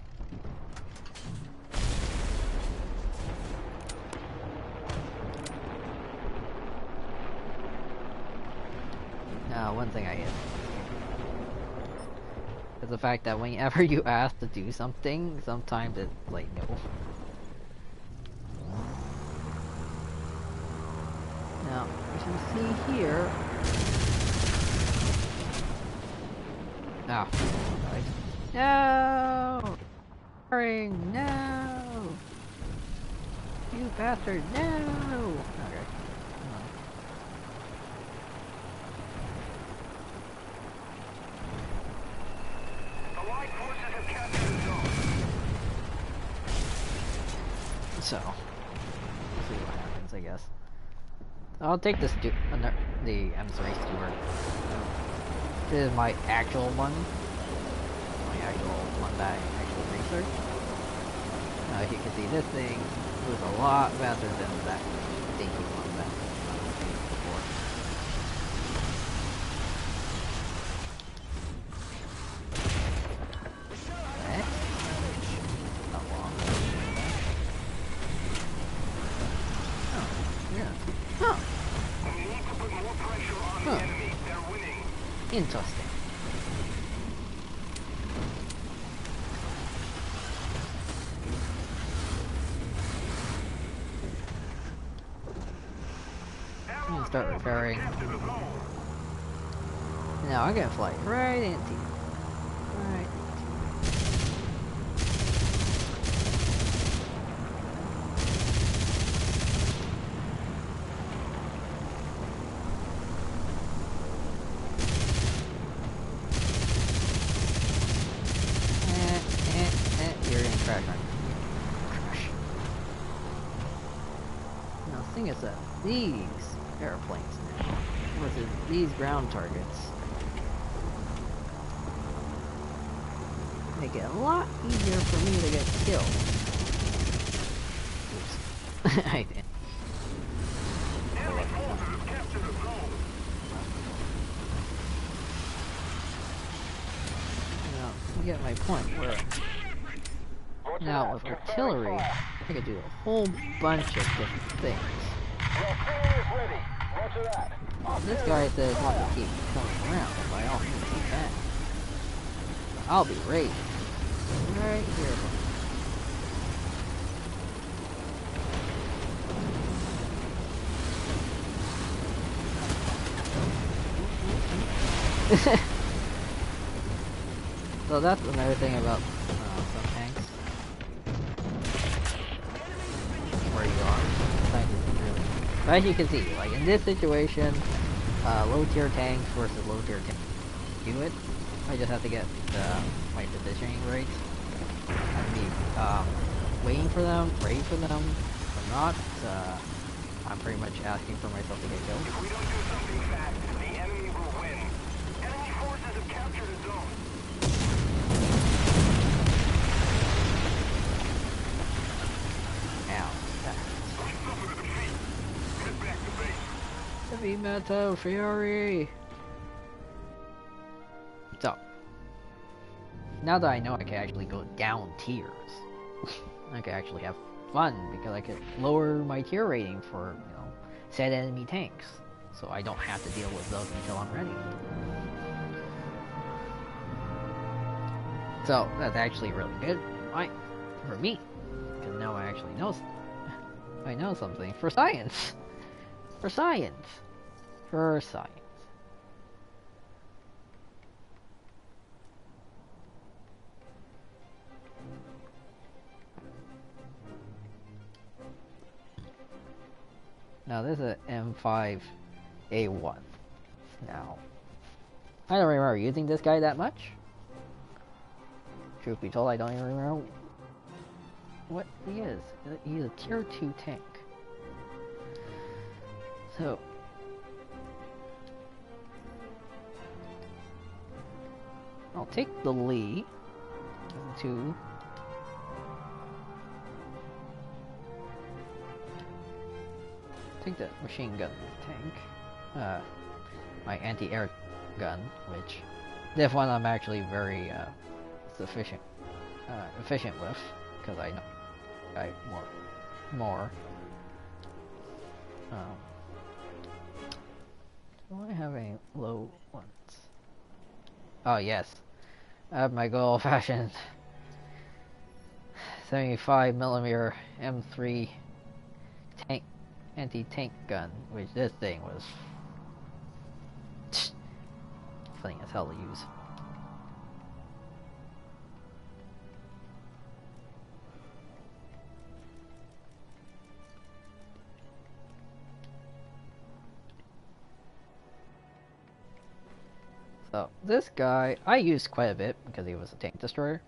One thing I hate is the fact that whenever you ask to do something, sometimes it's like no. Now, as you see here... Ah, right. No! Ring, no! You bastard, no! Okay. Allied forces have captured the zone. So, we'll see what happens, I guess. I'll take this the M3 Stewart. This is my actual one. My actual one that I actually researched. As you can see, this thing was a lot faster than that dinky one that I used before. Eh? Not long. Oh, yeah. Huh. We need to put more pressure on the enemy. They're winning. Interesting. I'm gonna start repairing. Now I'm gonna fly right into you. Right. You're gonna crash right. Crash. Now the thing is that these airplanes now versus these ground targets make it a lot easier for me to get killed. Oops. I did. Enemy forces have captured the zone. Now, you get my point where now with artillery I could do a whole bunch of different things. This guy says he wants to keep coming around, by all means he can. I'll be ready. Right here. So that's another thing about some tanks. Where you are. As you can see, like in this situation, low tier tanks versus low tier tanks. Do it. I just have to get my positioning right. I'd be waiting for them, ready for them. If I'm not, I'm pretty much asking for myself to get killed. If we don't do something fast, the enemy will win. Enemy forces have captured the zone. Ow. We suffered a defeat. Head back to base. Heavy metal fury. So, now that I know I can actually go down tiers, I can actually have fun because I could lower my tier rating for, you know, said enemy tanks. So I don't have to deal with those until I'm ready. So that's actually really good, for me, because now I actually know. I know something for science. For science. For science. Now this is an M5A1. Now, I don't remember using this guy that much. Truth be told, I don't even remember what he is. He's a tier 2 tank. So, I'll take the Lee to take the machine gun tank, my anti-air gun, which this one I'm actually very efficient with, because I know I more Do I have any low ones? Oh yes, I have my good old-fashioned 75mm M3 tank anti-tank gun, which this thing was funny as hell to use. So this guy I used quite a bit because he was a tank destroyer,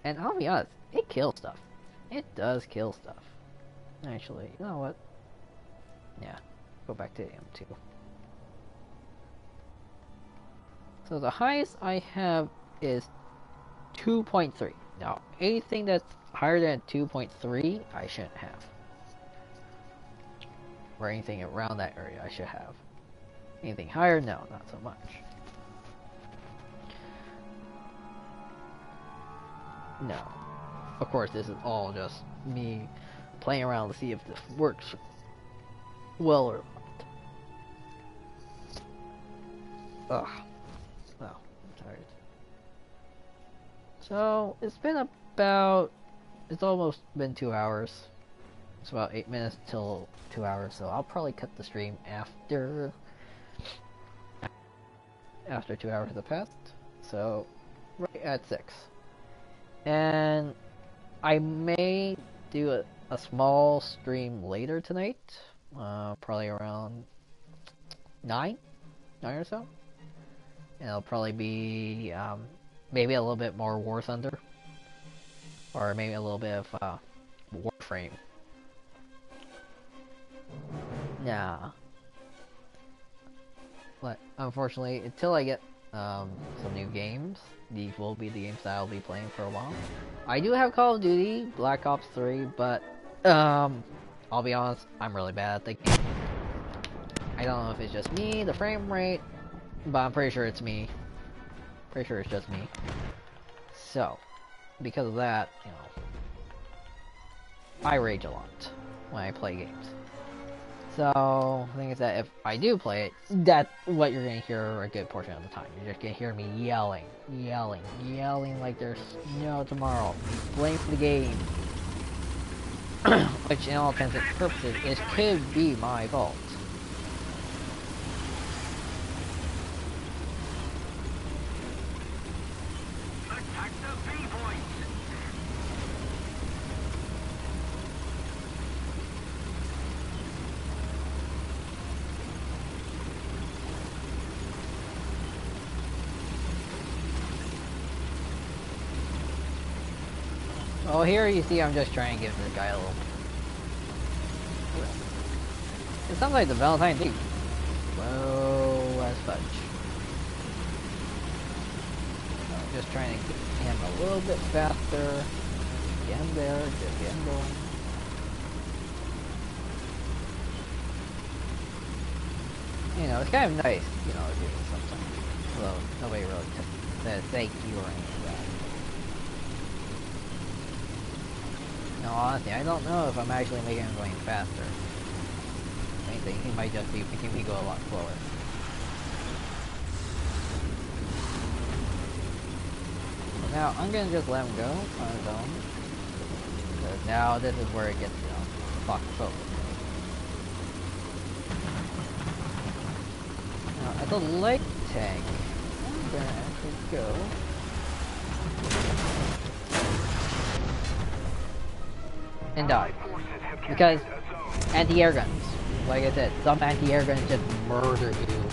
and I'll be honest, it kills stuff. It does kill stuff. Actually, you know what? Yeah, go back to M2. So the highest I have is 2.3. Now, anything that's higher than 2.3, I shouldn't have. Or anything around that area, I should have. Anything higher, no, not so much. No. Of course, this is all just me playing around to see if this works well or not. Ugh. Well, I'm tired. So, it's been about... It's almost been 2 hours. It's about 8 minutes till 2 hours, so I'll probably cut the stream after 2 hours have passed. So, right at 6. And I may do a small stream later tonight, probably around 9 or so. And it'll probably be maybe a little bit more War Thunder, or maybe a little bit of Warframe. Yeah. But unfortunately, until I get some new games, these will be the games that I'll be playing for a while. I do have Call of Duty, Black Ops 3, but I'll be honest, I'm really bad at the game. I don't know if it's just me, the frame rate, but I'm pretty sure it's me. Pretty sure it's just me. So, because of that, you know, I rage a lot when I play games. So, the thing is that if I do play it, that's what you're going to hear a good portion of the time. You're just going to hear me yelling like there's no tomorrow. Blame the game. Which, in all intents and purposes, it could be my fault. Attack the B point. Well, here you see I'm just trying to give this guy a little... It sounds like the Valentine Thief. Whoa, as fudge. I'm just trying to get him a little bit faster. Get him there, just get him going. You know, it's kind of nice, you know, doing something. Although, nobody really says thank you or anything like that. No, honestly, I don't know if I'm actually making him going faster. If anything, he might just be making me go a lot slower. So now, I'm gonna just let him go on his own. Because now this is where it gets, you know, fucked forward. Now, at the light tank, I'm gonna actually go. And die. Because anti-air guns, like I said, some anti-air guns just murder you.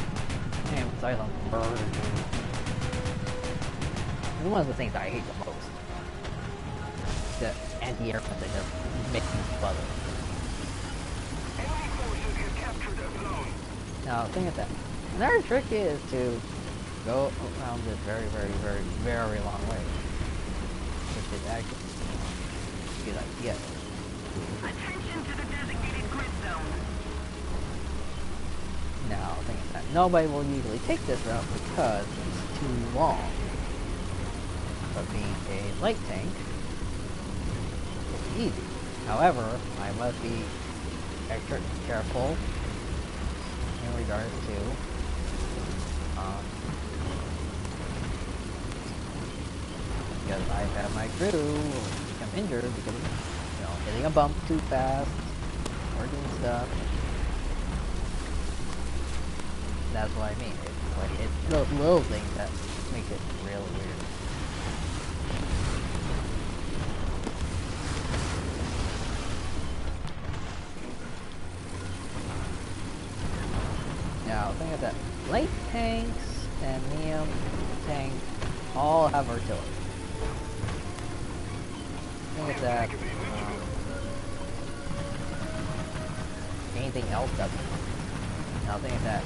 I emphasize on murder you. It's one of the things I hate the most. The anti-air guns that just make you sputter. Enemy forces have captured a zone. Now, the thing is that another trick is to go around this very, very, very, very long way. Which is actually a good idea. Attention to the designated grid zone. Now, the thing is that nobody will usually take this route because it's too long. But being a light tank, it's easy. However, I must be extra careful in regards to Because I've had my crew become injured because of, hitting a bump too fast or doing stuff. That's what I mean. It's those little things that make it real weird. Now, think of that. Light tanks and medium tanks all have artillery. Think of that. Anything else doesn't. Now, think of that.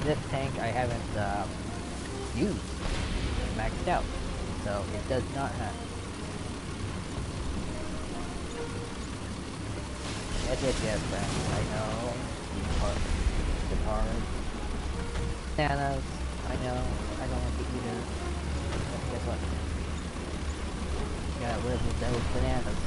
This tank I haven't used, maxed out, so it does not have. Yes, friends, I know. Guitars. Bananas, I know. I don't like to eat it. But guess what? You gotta live with those bananas.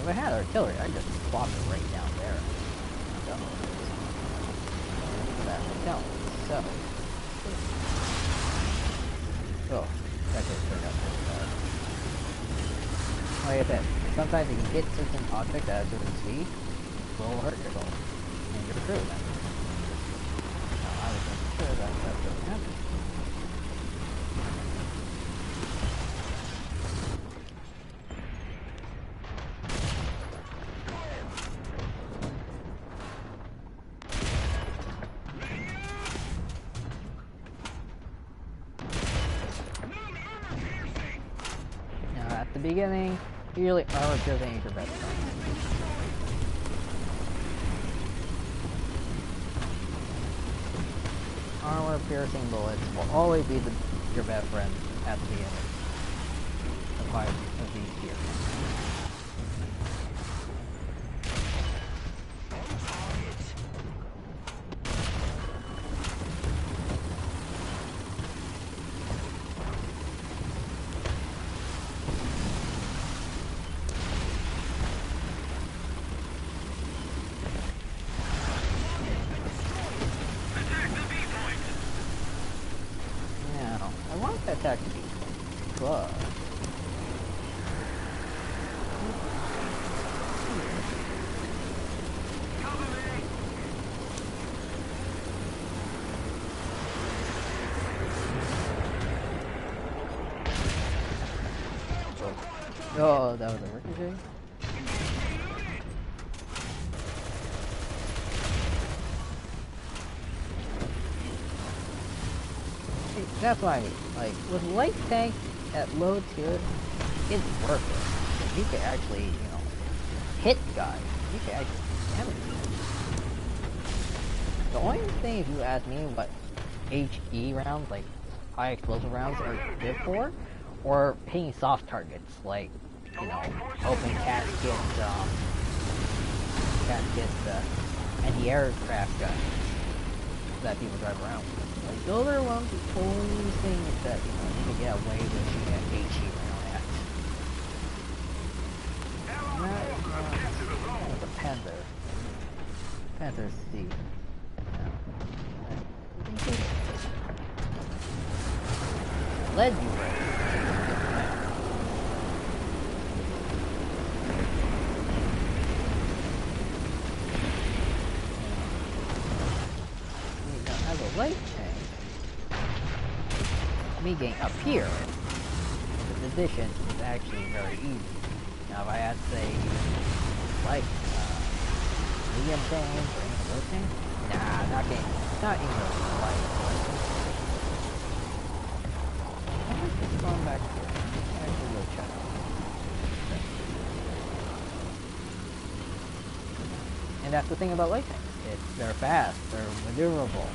If I had artillery, I'd just plop it right down there. So, that don't. So, oh, that just turned out pretty bad. Like I said, sometimes you can hit certain objects at a certain speed, it will hurt yourself and your crew. Then, I was sure that doesn't happen. At the beginning, usually armor piercing is your best friend. Armor piercing bullets will always be your best friend at the beginning of these tiers. Attack the beast, but oh, that was a ricochet. That's what I mean. Like, with light tank at low tier, it's worth it. You can actually, hit guys. You can actually damage them. The only thing, if you ask me, what HE rounds, like high explosive rounds, are good for, or hitting soft targets, like, open caskets, anti-aircraft guns that people drive around with. Like, those are one of the only things that, you can get away with shooting at HE round at. And that is the Panther. Panther C. Led you right. Light tank, me getting up here, the position is actually very easy. Now if I had to say, like, medium tank or any of those things, nah, not even light. I'm just going back here. Actually, go check. And that's the thing about light tanks. They're fast, they're maneuverable.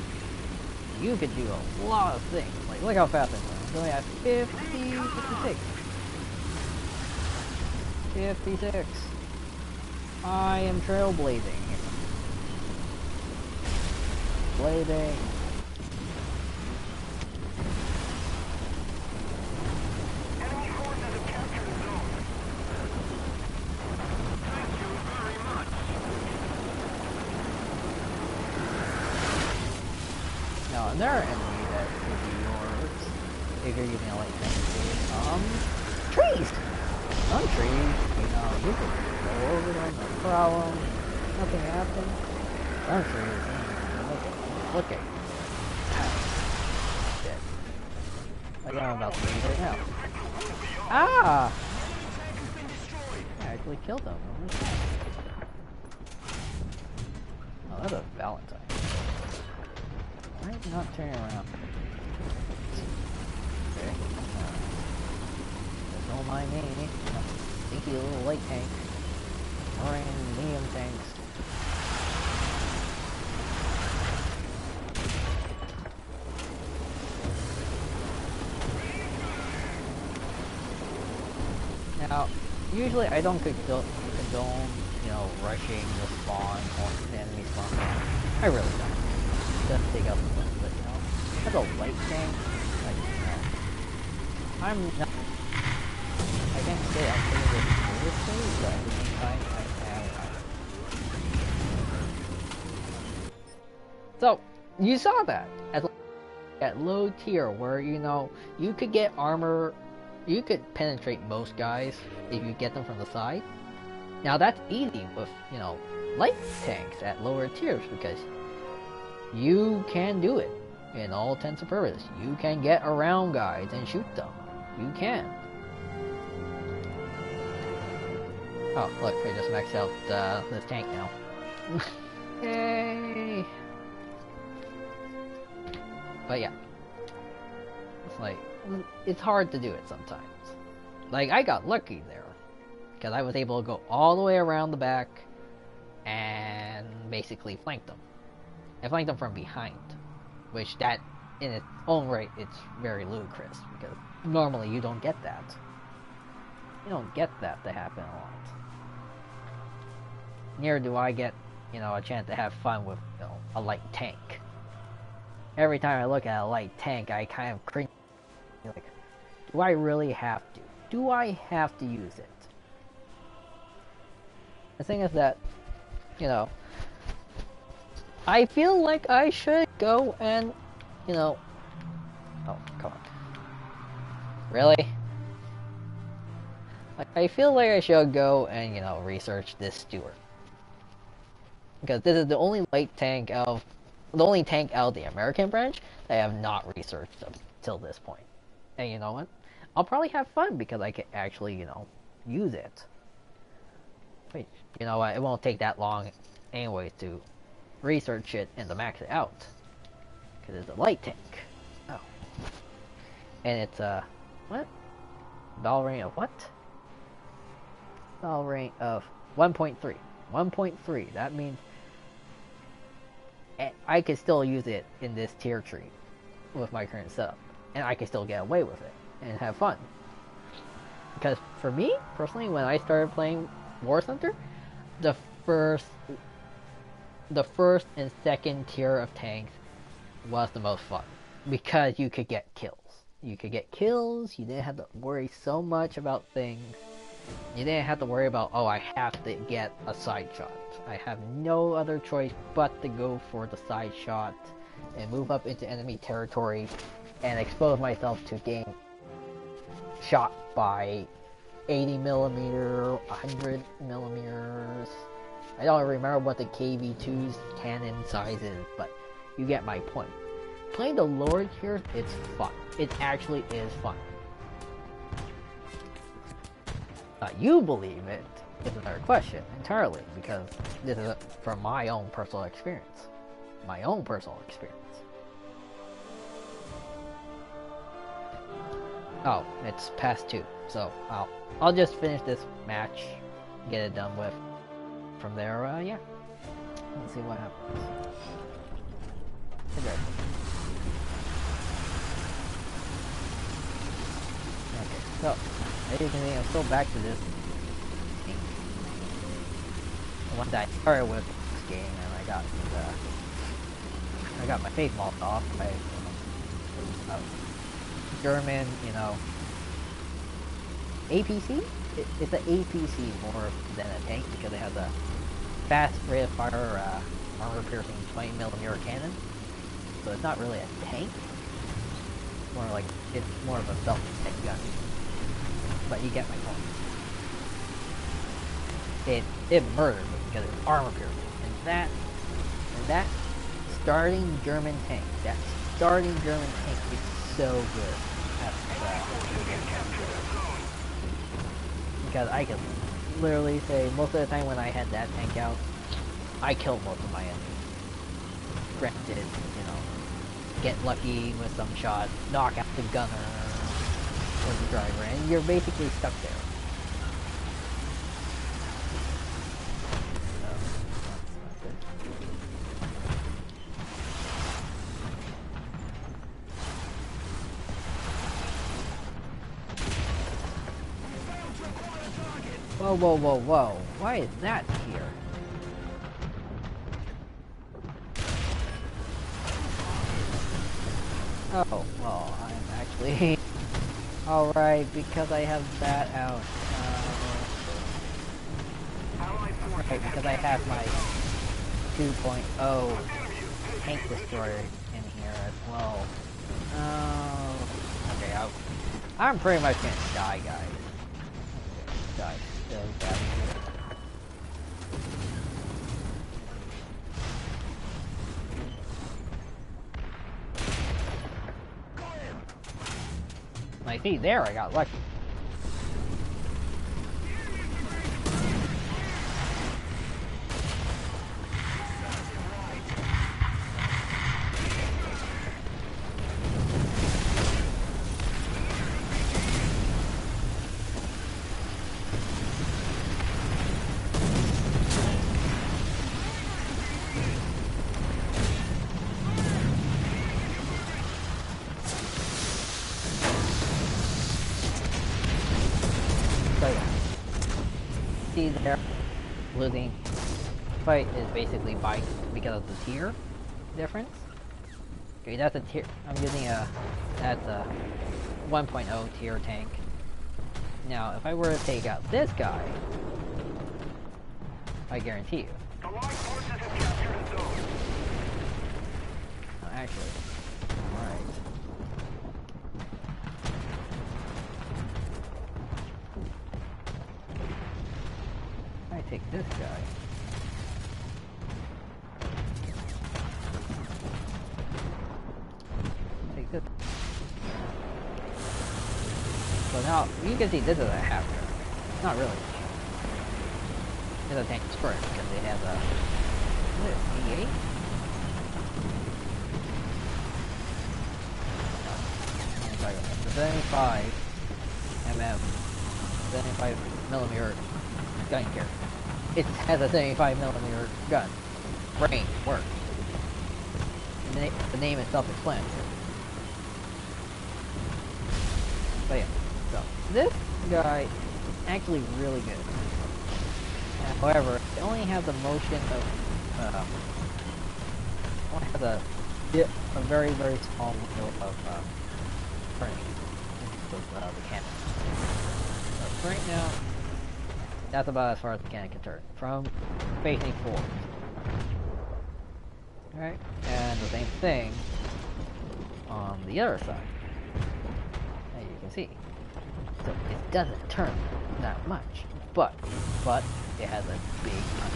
You could do a lot of things. Like, look how fast I'm going. I'm going at 56. 56. I am trailblazing. blading. Enemy forces have captured the zone. Thank you very much. Now another enemy that could be yours if you're using a light tank is trees. Some trees, you know, you can go over them, no problem. Nothing happens. Some trees, look at shit. Like I'm about to leave right now. Ah! I actually killed them. Oh, that's a Valentine. Why is it not turning around? Okay. Don't mind me. Stinky little light tank. Or medium tanks. Now, usually I don't condone, you know, rushing the spawn or the enemy spawn. I really don't. Just take out the fun, but you know, as a light tank, like, you know, I'm not. I can't say I'm putting this seriously, but at the same time, I am. So, you saw that at low tier, where you know you could get armor. You could penetrate most guys if you get them from the side. Now that's easy with, you know, light tanks at lower tiers because you can do it in all intents and purposes. You can get around guys and shoot them. You can. Oh, look, I just maxed out this tank now. Yay! But yeah. It's like, it's hard to do it sometimes. Like, I got lucky there. Because I was able to go all the way around the back and basically flank them. I flanked them from behind. Which, that, in its own right, it's very ludicrous. Because normally you don't get that. You don't get that to happen a lot. Neither do I get, you know, a chance to have fun with, you know, a light tank. Every time I look at a light tank, I kind of cringe. Like, do I really have to? Do I have to use it? The thing is that, you know, I feel like I should go and, you know... Oh, come on. Really? I feel like I should go and, you know, research this Stewart. Because this is the only light tank out of... The only tank out of the American branch that I have not researched up till this point. And you know what? I'll probably have fun because I can actually, you know, use it. Wait, you know what? It won't take that long anyways to research it and to max it out. Because it's a light tank. Oh. And it's, what? Battle range of what? Battle range of 1.3. 1.3. That means I can still use it in this tier tree with my current setup. And I can still get away with it and have fun. Because for me, personally, when I started playing War Center, the first and second tier of tanks was the most fun. Because you could get kills. You could get kills, you didn't have to worry so much about things. You didn't have to worry about, oh, I have to get a side shot. I have no other choice but to go for the side shot and move up into enemy territory and expose myself to getting shot by 80mm, 100mm. I don't remember what the KV2's cannon size is, but you get my point. Playing the lower tiers, it's fun. It actually is fun. You believe it is another question entirely, because this is from my own personal experience. My own personal experience. Oh, it's past 2, so I'll just finish this match, get it done with. From there, yeah. Let's see what happens. Okay. So, as you can see, I'm still back to this game. The one that I started with this game, and I got I got my face mopped off by German, APC? It's an APC more than a tank because it has a fast rate of fire, armor piercing 20mm cannon. So it's not really a tank. It's more of a self-tank gun. But you get my point. It murders me because it's armor piercing. And that starting German tank is so good at because I can literally say most of the time when I had that tank out, I killed most of my enemies. Granted, get lucky with some shot, knock out the gunner or the driver, and you're basically stuck there. Whoa, whoa, whoa, whoa. Why is that here? Oh, well, I'm actually... Alright, because I have that out. Right, because I have my 2.0 tank destroyer in here as well. Okay, I'm pretty much gonna die, guys. Die so badly. I see, there I got lucky. So yeah, see there, losing fight is basically because of the tier difference. Okay, that's a tier. I'm using that's a 1.0 tier tank. Now, if I were to take out this guy, I guarantee you. Oh, actually, all right. I take this guy. Take this. So now you can see this is a half turn. Not really. It's a tank first because it has a what is it, D8? The 75 75mm gun carrier. It has a 75mm gun. Brain works. The name is self-explanatory. But yeah, so this guy is actually really good. However, it only has a motion of only has a very very small window of turning with the cannon. So right now, that's about as far as the cannon can turn from facing forward. Alright, and the same thing on the other side. As you can see. So it doesn't turn that much, but it has a big punch.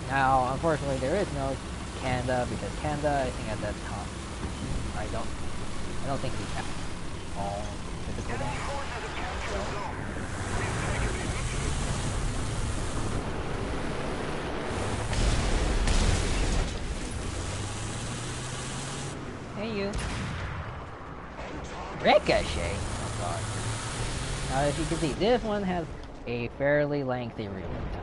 Now, unfortunately, there is no Canada because Canada, I think at that time, I don't think we have all physical damage. Hey you. Ricochet! Oh god. Now as you can see, this one has a fairly lengthy reload time.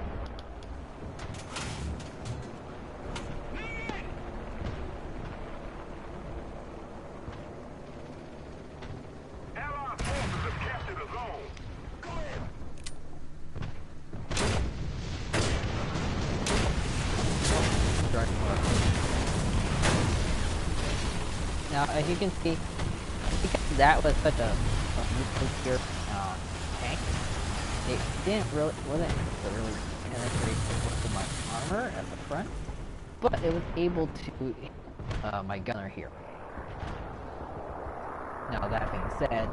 as you can see, because that was such a nuclear tank, it wasn't really penetrate most of my armor at the front, but it was able to hit my gunner here. Now that being said,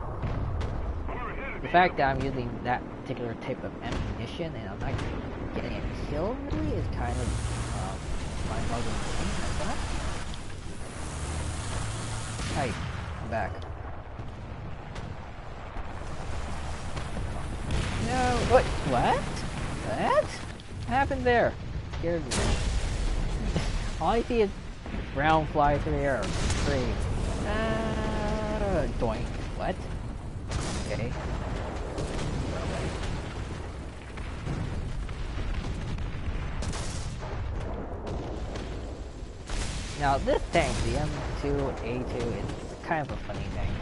the fact that I'm using that particular type of ammunition and I'm not getting a kill really is kind of mind-boggling thing, I thought. Hi, I'm back. No, what? What? What happened there? Scared me. All I see is brown fly through the air. Great. Doink. What? Okay. Now this tank, the M2A2, is kind of a funny tank,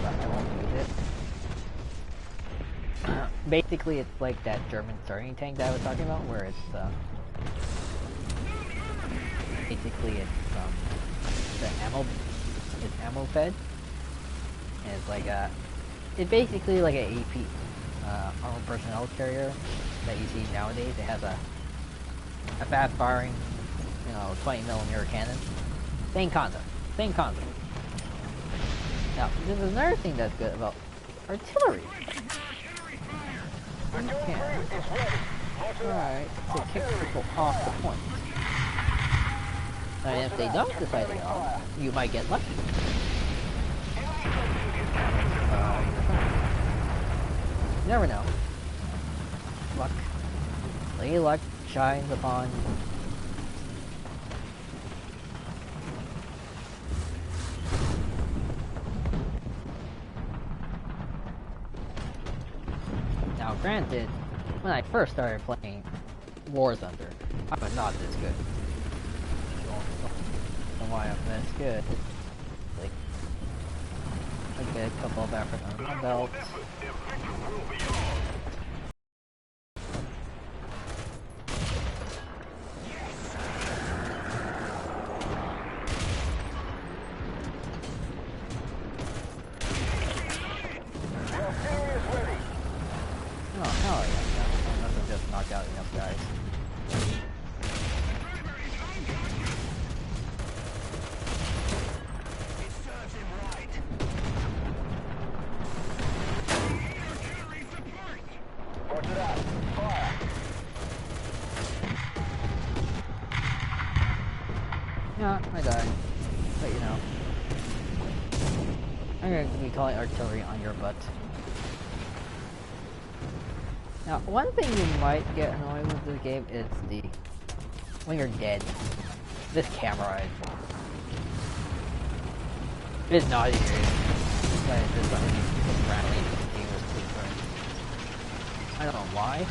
but I won't use it. Basically, it's like that German starting tank that I was talking about, where it's basically the ammo fed, and it's like it's basically like an AP armored personnel carrier that you see nowadays. It has a fast firing, 20mm cannon. Same concept. Same concept. Now, there's another thing that's good about artillery. You can try to kick people off the point. And if they don't decide to get off, you might get lucky. You never know. Luck. Lady luck shines upon you. Now granted, when I first started playing War Thunder, I was not this good. Don't know why I'm this good. Like, I get a couple of African on my belt. Oh, hell yeah. I must have just knocked out enough guys. Yeah, I died. But you know. I'm going to be calling artillery on your butt. Now, one thing you might get annoyed with this game is when you're dead. This camera is not easy. But it's just something just rattling continuously. I don't know why.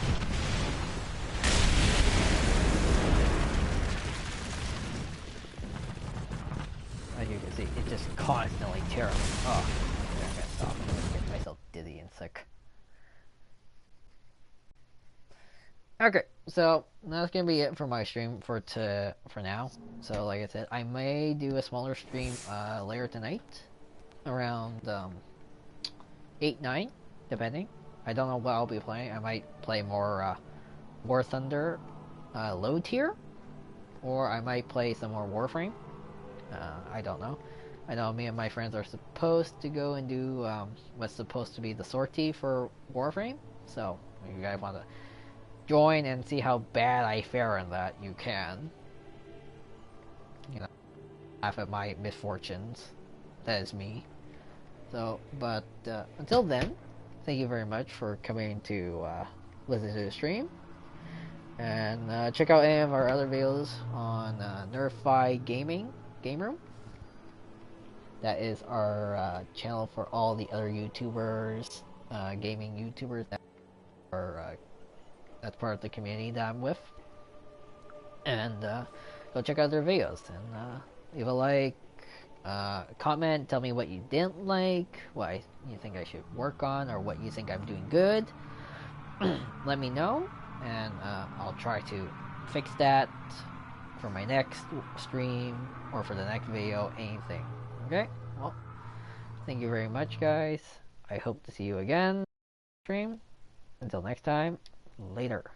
As you can see, it's just constantly terrible. Oh, I'm gonna stop. I'm gonna get myself dizzy and sick. Okay, so that's gonna be it for my stream for now. So like I said, I may do a smaller stream later tonight, around 8-9, depending. I don't know what I'll be playing. I might play more War Thunder low tier, or I might play some more Warframe. I don't know. I know me and my friends are supposed to go and do what's supposed to be the sortie for Warframe. So if you guys want to join and see how bad I fare in that, you can. Laugh at my misfortunes. That is me. So, but until then, thank you very much for coming to listen to the stream. And check out any of our other videos on Nerfy Game Room. That is our channel for all the other YouTubers, gaming YouTubers that are that's part of the community that I'm with. And go check out their videos and leave a like, comment, tell me what you didn't like, what you think I should work on, or what you think I'm doing good. Let me know, and I'll try to fix that for my next stream or for the next video, anything. Okay? Well, thank you very much, guys. I hope to see you again stream. Until next time, later.